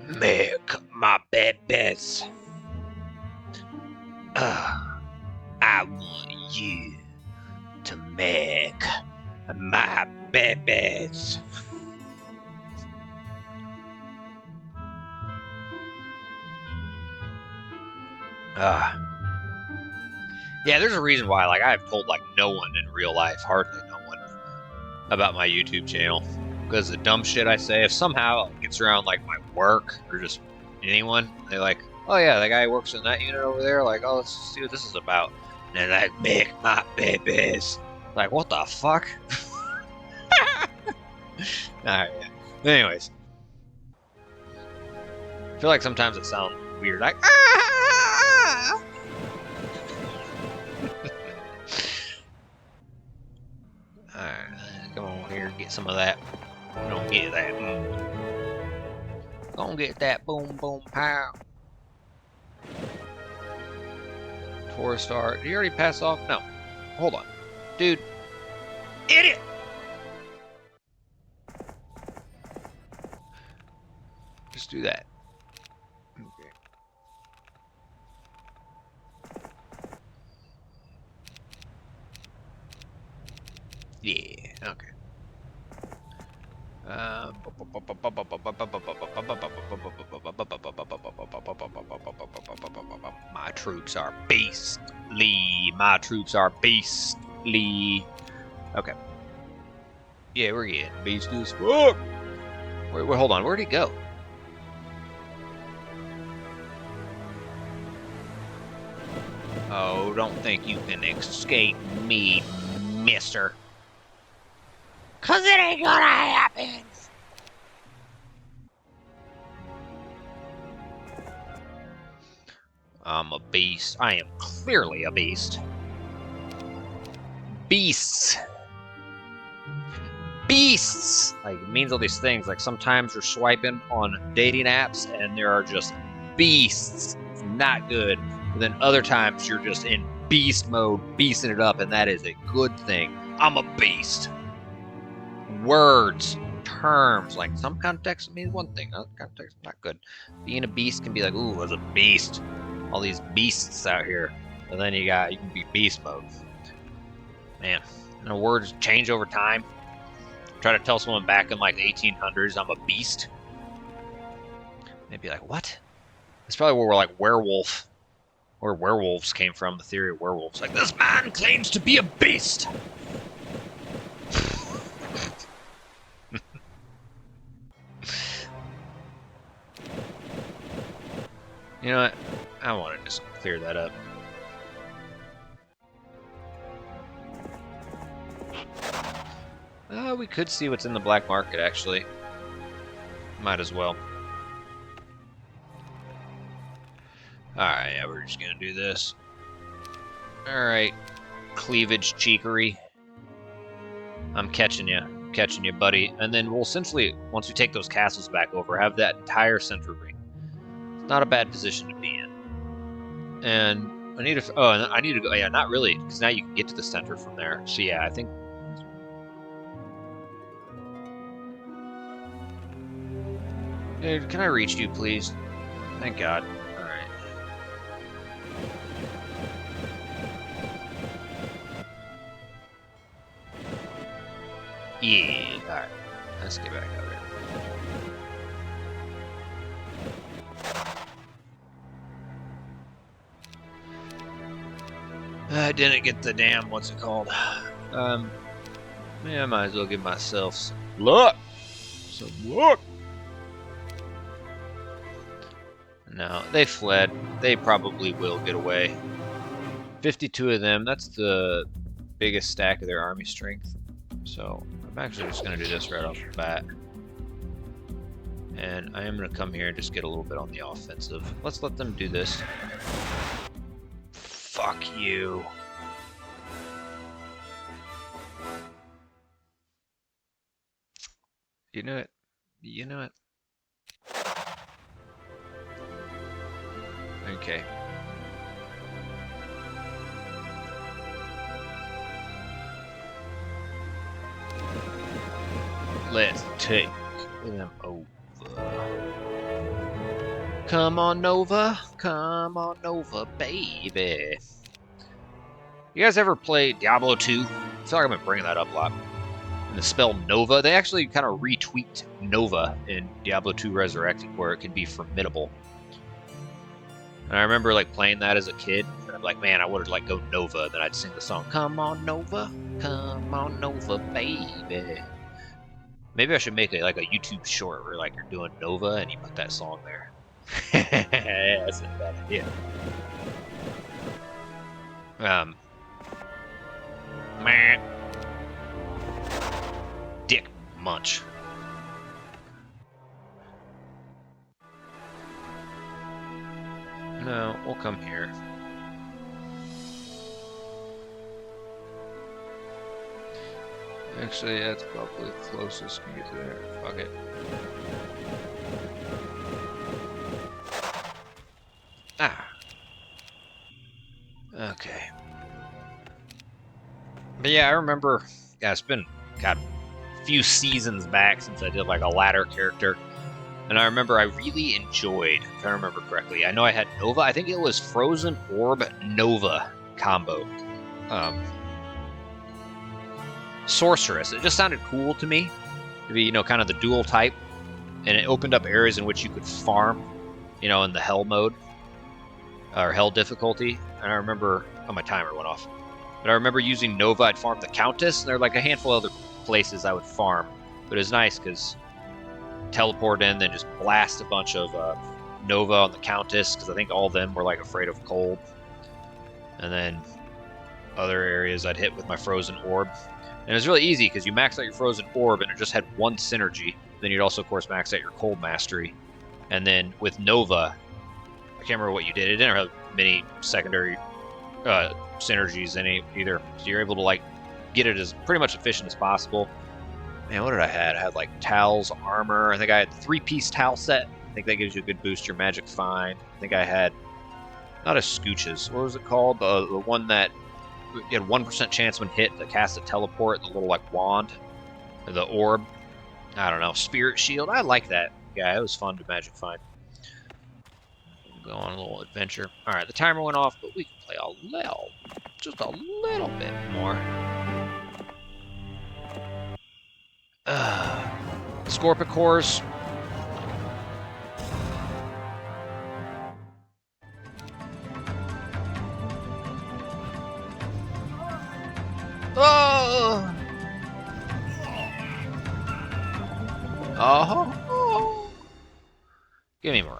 Speaker 1: Make my babies. I want you to make my babies. Yeah, there's a reason why, like, I've told, like, no one in real life, hardly no one, about my YouTube channel. Because the dumb shit I say, if somehow it gets around, like, my work, or just anyone, they're like, oh yeah, that guy works in that unit over there, like, oh, let's see what this is about. And they're like, make my babies. Like, what the fuck? Alright, yeah. Anyways. I feel like sometimes it sounds weird, like, ah! Alright, come on here, get some of that. Don't get that. Gonna get that boom boom pow. Forest Star. Did you already pass off? No. Hold on. Dude. Idiot! Just do that. Okay. Yeah, okay. My troops are beastly. My troops are beastly. Okay. Yeah, we're getting beastly as fuck. Wait, hold on. Where'd he go? Oh, don't think you can escape me, mister. 'Cause it ain't gonna happen. I'm a beast. I am clearly a beast. Beasts. Beasts! Like, it means all these things. Like, sometimes you're swiping on dating apps and there are just beasts. It's not good. But then other times you're just in beast mode, beasting it up, and that is a good thing. I'm a beast. Words, terms, like some context means one thing, other context not good. Being a beast can be like, ooh, I was a beast. All these beasts out here. And then you can be beast mode. Man, words change over time. Try to tell someone back in like the 1800s, I'm a beast. They'd be like, what? That's probably where we're like werewolf. Where werewolves came from, the theory of werewolves. Like, this man claims to be a beast. You know what? I want to just clear that up. we could see what's in the black market, actually. Might as well. Alright, yeah, we're just gonna do this. Alright, cleavage cheekery. I'm catching you, buddy. And then we'll essentially, once we take those castles back over, have that entire center ring. It's not a bad position to be in. And I need to, I need to go, yeah, not really, because now you can get to the center from there. So yeah, I think. Dude, can I reach you, please? Thank God. Alright. Yeah, alright. Let's get back out there. I didn't get the damn, what's it called? Yeah, I might as well give myself some luck. Some luck. No, they fled. They probably will get away. 52 of them, that's the biggest stack of their army strength. So I'm actually just going to do this right off the bat. And I am going to come here and just get a little bit on the offensive. Let's let them do this. Fuck you. You knew it. You knew it. Okay. Let's take them over. Come on, Nova. Come on, Nova, baby. You guys ever play Diablo 2? I feel like I've been bringing that up a lot. And the spell Nova, they actually kind of retweaked Nova in Diablo 2 Resurrected, where it can be formidable. And I remember like playing that as a kid, and I'm like, man, I would like go Nova. Then I'd sing the song, "Come on, Nova, baby." Maybe I should make like a YouTube short where like you're doing Nova and you put that song there. That's not a bad idea. Man, dick munch. No, we'll come here. Actually, that's probably the closest we can get to there. Fuck it. Ah. Okay. But yeah, I remember, yeah, it's been, God, a few seasons back since I did like a ladder character. And I remember I really enjoyed, if I remember correctly, I know I had Nova, I think it was Frozen Orb Nova combo. Sorceress, it just sounded cool to me, to be, you know, kind of the dual type. And it opened up areas in which you could farm, you know, in the hell mode, or hell difficulty. And I remember, oh, my timer went off. But I remember using Nova, I'd farm the Countess, and there were like a handful of other places I would farm. But it was nice, because teleport in, then just blast a bunch of Nova on the Countess, because I think all of them were like afraid of cold. And then other areas I'd hit with my Frozen Orb. And it was really easy, because you max out your Frozen Orb, and it just had one synergy. Then you'd also, of course, max out your Cold Mastery. And then with Nova, I can't remember what you did. It didn't have many secondary synergies in it either. So you're able to like get it as pretty much efficient as possible. Man, what did I have? I had like towels, armor. I think I had the 3-piece towel set. I think that gives you a good boost to your magic find. I think I had, not a scooches. What was it called? The one that you had 1% chance when hit to cast a teleport, the little like wand, the orb. I don't know, Spirit Shield. I like that. Yeah, it was fun to magic find. Go on a little adventure. All right, the timer went off, but we can play a little, just a little bit more. Scorpicors. Oh! Oh! Give me morale.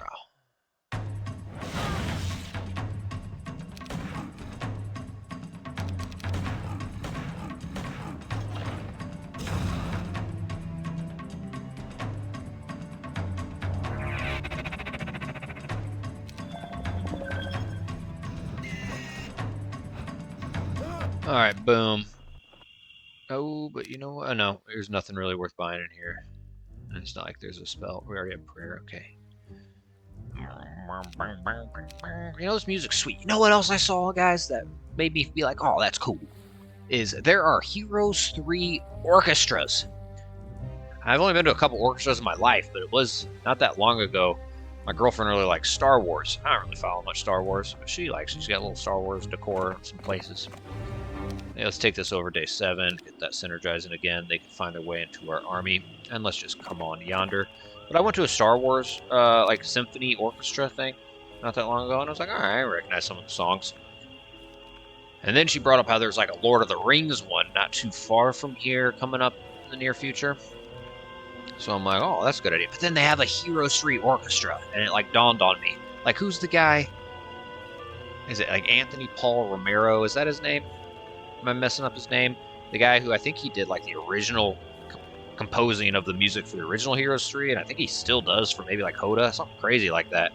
Speaker 1: Alright, boom. Oh, but you know what? Oh, no, there's nothing really worth buying in here. And it's not like there's a spell. We already have prayer. Okay. You know, this music's sweet. You know what else I saw, guys, that made me be like, oh, that's cool? Is there are Heroes 3 orchestras. I've only been to a couple orchestras in my life, but it was not that long ago. My girlfriend really likes Star Wars. I don't really follow much Star Wars, but she likes. She's got a little Star Wars decor in some places. Hey, let's take this over day 7, get that synergizing again. They can find their way into our army, and let's just come on yonder. But I went to a Star Wars like symphony orchestra thing not that long ago, and I was like, all right, I recognize some of the songs. And then she brought up how there's like a Lord of the Rings one not too far from here coming up in the near future. So I'm like, oh, that's a good idea. But then they have a Heroes 3 orchestra, and it like dawned on me. Like, who's the guy? Is it like Anthony Paul Romero? Is that his name? Am I messing up his name? The guy who I think he did like the original composing of the music for the original Heroes 3, and I think he still does for maybe like HOTA, something crazy like that.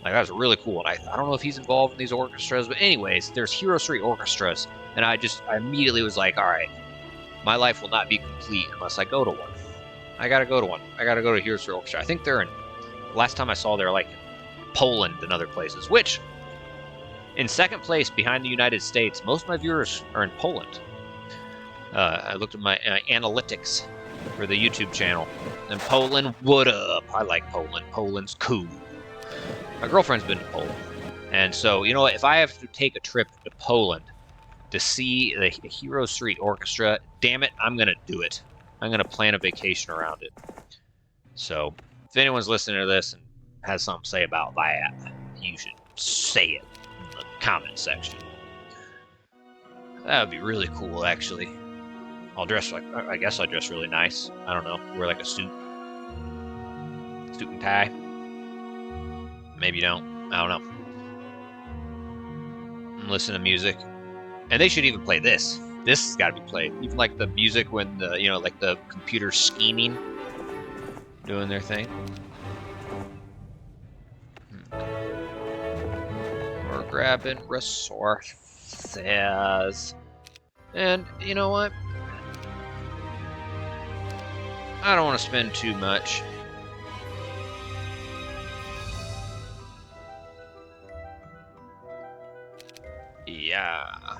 Speaker 1: Like, that was really cool, and I don't know if he's involved in these orchestras, but anyways, there's Heroes 3 orchestras, and I immediately was like, all right, my life will not be complete unless I go to one. I gotta go to one. I gotta go to Heroes 3 orchestra. I think they're in, last time I saw they're like in Poland and other places, which, in second place behind the United States, most of my viewers are in Poland. I looked at my analytics for the YouTube channel, and Poland, what up? I like Poland. Poland's cool. My girlfriend's been to Poland, and so, you know what? If I have to take a trip to Poland to see the Heroes 3 orchestra, damn it, I'm going to do it. I'm going to plan a vacation around it. So, if anyone's listening to this and has something to say about that, you should say it in the comment section. That would be really cool, actually. I'll dress like, I guess I'll dress really nice. I don't know, wear like a suit and tie. Maybe don't. I don't know. And listen to music. And they should even play this. This has got to be played. Even like the music when the, you know, like the computer scheming, doing their thing. We're grabbing resources. And you know what? I don't want to spend too much. Yeah.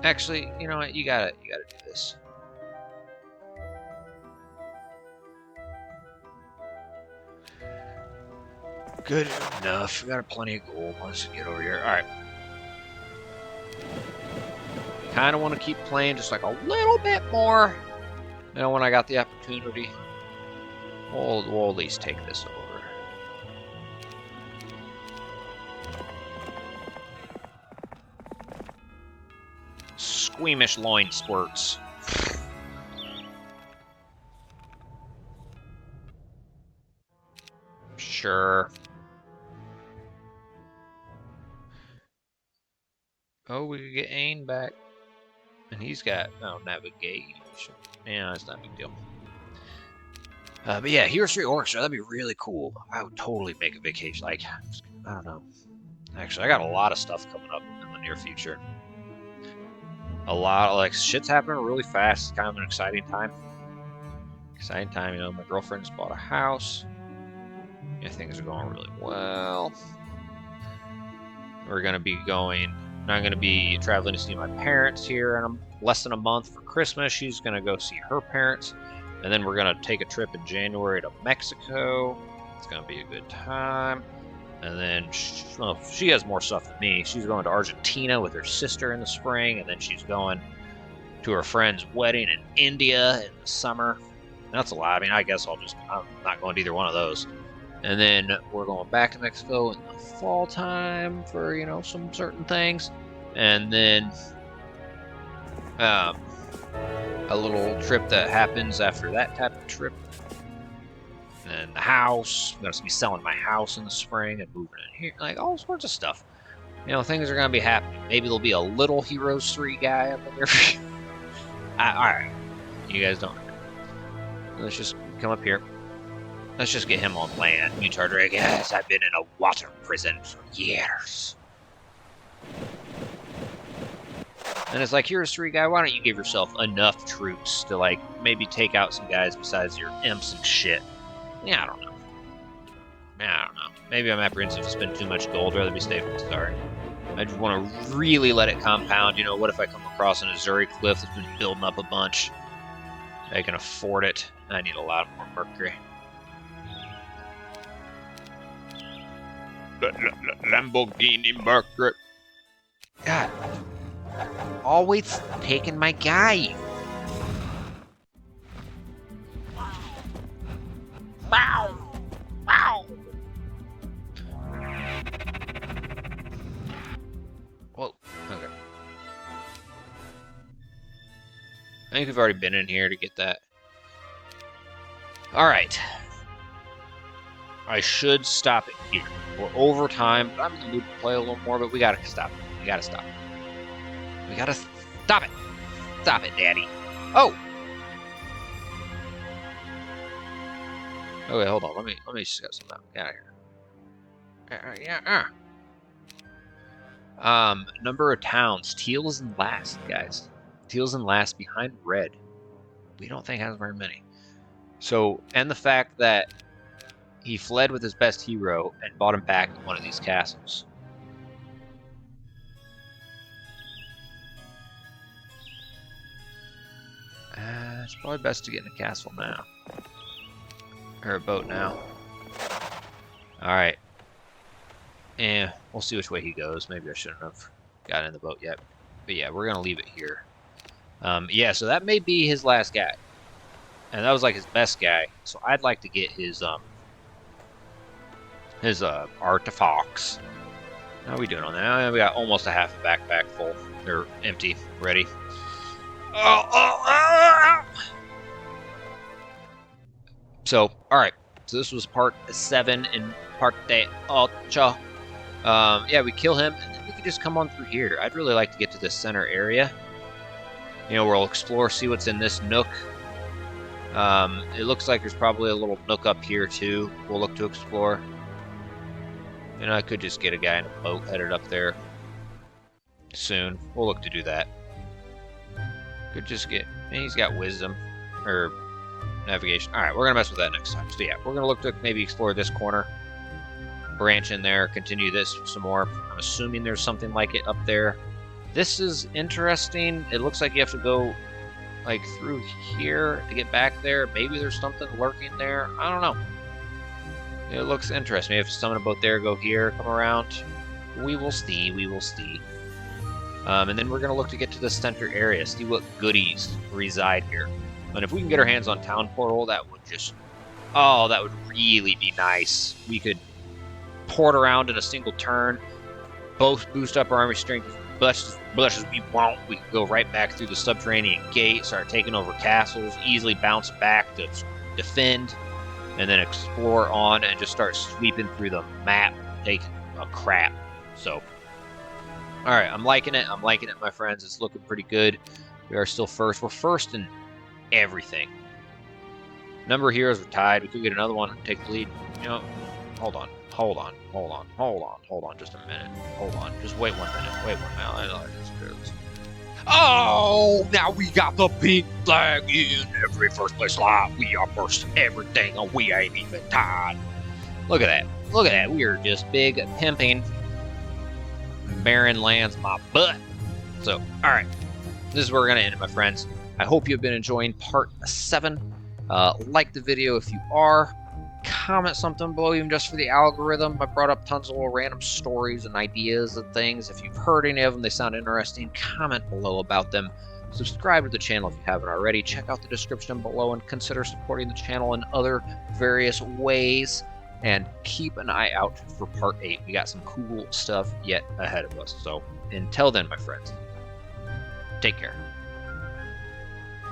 Speaker 1: Actually, you know what? You gotta do this. Good enough. We got plenty of gold. Let's get over here. All right. Kind of want to keep playing just like a little bit more. You know, when I got the opportunity, we'll at least take this over. Squeamish loin squirts. Sure. Oh, we could get Ain back. And he's got, navigation. Yeah, that's not a big deal. But yeah, Heroes 3 Orchestra, that'd be really cool. I would totally make a vacation. Like, I don't know. Actually, I got a lot of stuff coming up in the near future. A lot of, like, shit's happening really fast. It's kind of an exciting time. Exciting time, you know. My girlfriend's bought a house. Yeah, things are going really well. We're going to be going... I'm going to be traveling to see my parents here in less than a month for Christmas. She's going to go see her parents. And then we're going to take a trip in January to Mexico. It's going to be a good time. And then she has more stuff than me. She's going to Argentina with her sister in the spring. And then she's going to her friend's wedding in India in the summer. And that's a lot. I mean, I guess I'm not going to either one of those. And then we're going back to Mexico in the fall time for, you know, some certain things. And then a little trip that happens after that type of trip. And the house. I'm going to be selling my house in the spring and moving in here. Like, all sorts of stuff. You know, things are going to be happening. Maybe there'll be a little Heroes 3 guy up in there. Alright. You guys don't know. Let's just come up here. Let's just get him on land. Mutar Drake, yes, I've been in a water prison for years. And it's like, here's 3 guy, why don't you give yourself enough troops to, like, maybe take out some guys besides your imps and shit. Yeah, I don't know. Maybe I'm apprehensive to spend too much gold, rather be safe than sorry. I just want to really let it compound. You know, what if I come across an Azuri cliff that's been building up a bunch? I can afford it. I need a lot more mercury. Lamborghini mercury. God. Always taking my guy. Wow. Wow. Whoa. Okay. I think we've already been in here to get that. Alright. I should stop it here. We're over time, but I'm in the mood to play a little more, but we gotta stop it. We gotta stop it. We gotta stop it. Stop it, Daddy. Oh! Okay, hold on. Let me just get something out. Get out of here. Number of towns. Teal's in last, guys. Teal's in last behind red. We don't think has very many. So, and the fact that he fled with his best hero and brought him back in one of these castles. It's probably best to get in a castle now. Or a boat now. Alright. We'll see which way he goes. Maybe I shouldn't have gotten in the boat yet. But yeah, we're going to leave it here. Yeah, so that may be his last guy. And that was like his best guy. So I'd like to get his artifacts. How are we doing on that? We got almost a half a backpack full. They're empty. Ready. So, alright. So this was part 7 in parte 8. Yeah, we kill him, and then we can just come on through here. I'd really like to get to this center area. You know, we'll explore, see what's in this nook. It looks like there's probably a little nook up here, too. We'll look to explore. You know, I could just get a guy in a boat headed up there soon. We'll look to do that. Could just get... he's got wisdom. Or navigation. Alright, we're going to mess with that next time. So yeah, we're going to look to maybe explore this corner. Branch in there. Continue this some more. I'm assuming there's something like it up there. This is interesting. It looks like you have to go like through here to get back there. Maybe there's something lurking there. I don't know. It looks interesting. Maybe if summon a boat there, go here, come around. We will see. We will see. And then we're going to look to get to the center area, see what goodies reside here. And if we can get our hands on Town Portal, that would just... oh, that would really be nice. We could port around in a single turn, both boost up our army strength as much as we want. We can go right back through the subterranean gate, start taking over castles, easily bounce back to defend, and then explore on and just start sweeping through the map, taking a crap. So, alright, I'm liking it. I'm liking it, my friends. It's looking pretty good. We are still first. We're first in everything. Number of heroes are tied. We could get another one and take the lead. You know, hold on just a minute. Hold on. Just wait 1 minute. Wait 1 minute. Oh, now we got the pink flag in every first place slot. We are first everything, and we ain't even tied. Look at that. Look at that. We are just big pimping. Barren lands my butt. So, alright. This is where we're going to end it, my friends. I hope you've been enjoying part 7. Like the video if you are. Comment something below, even just for the algorithm. I brought up tons of little random stories and ideas and things. If you've heard any of them, they sound interesting, comment below about them. Subscribe to the channel if you haven't already. Check out the description below and consider supporting the channel in other various ways. And keep an eye out for part 8. We got some cool stuff yet ahead of us. So until then, my friends, take care.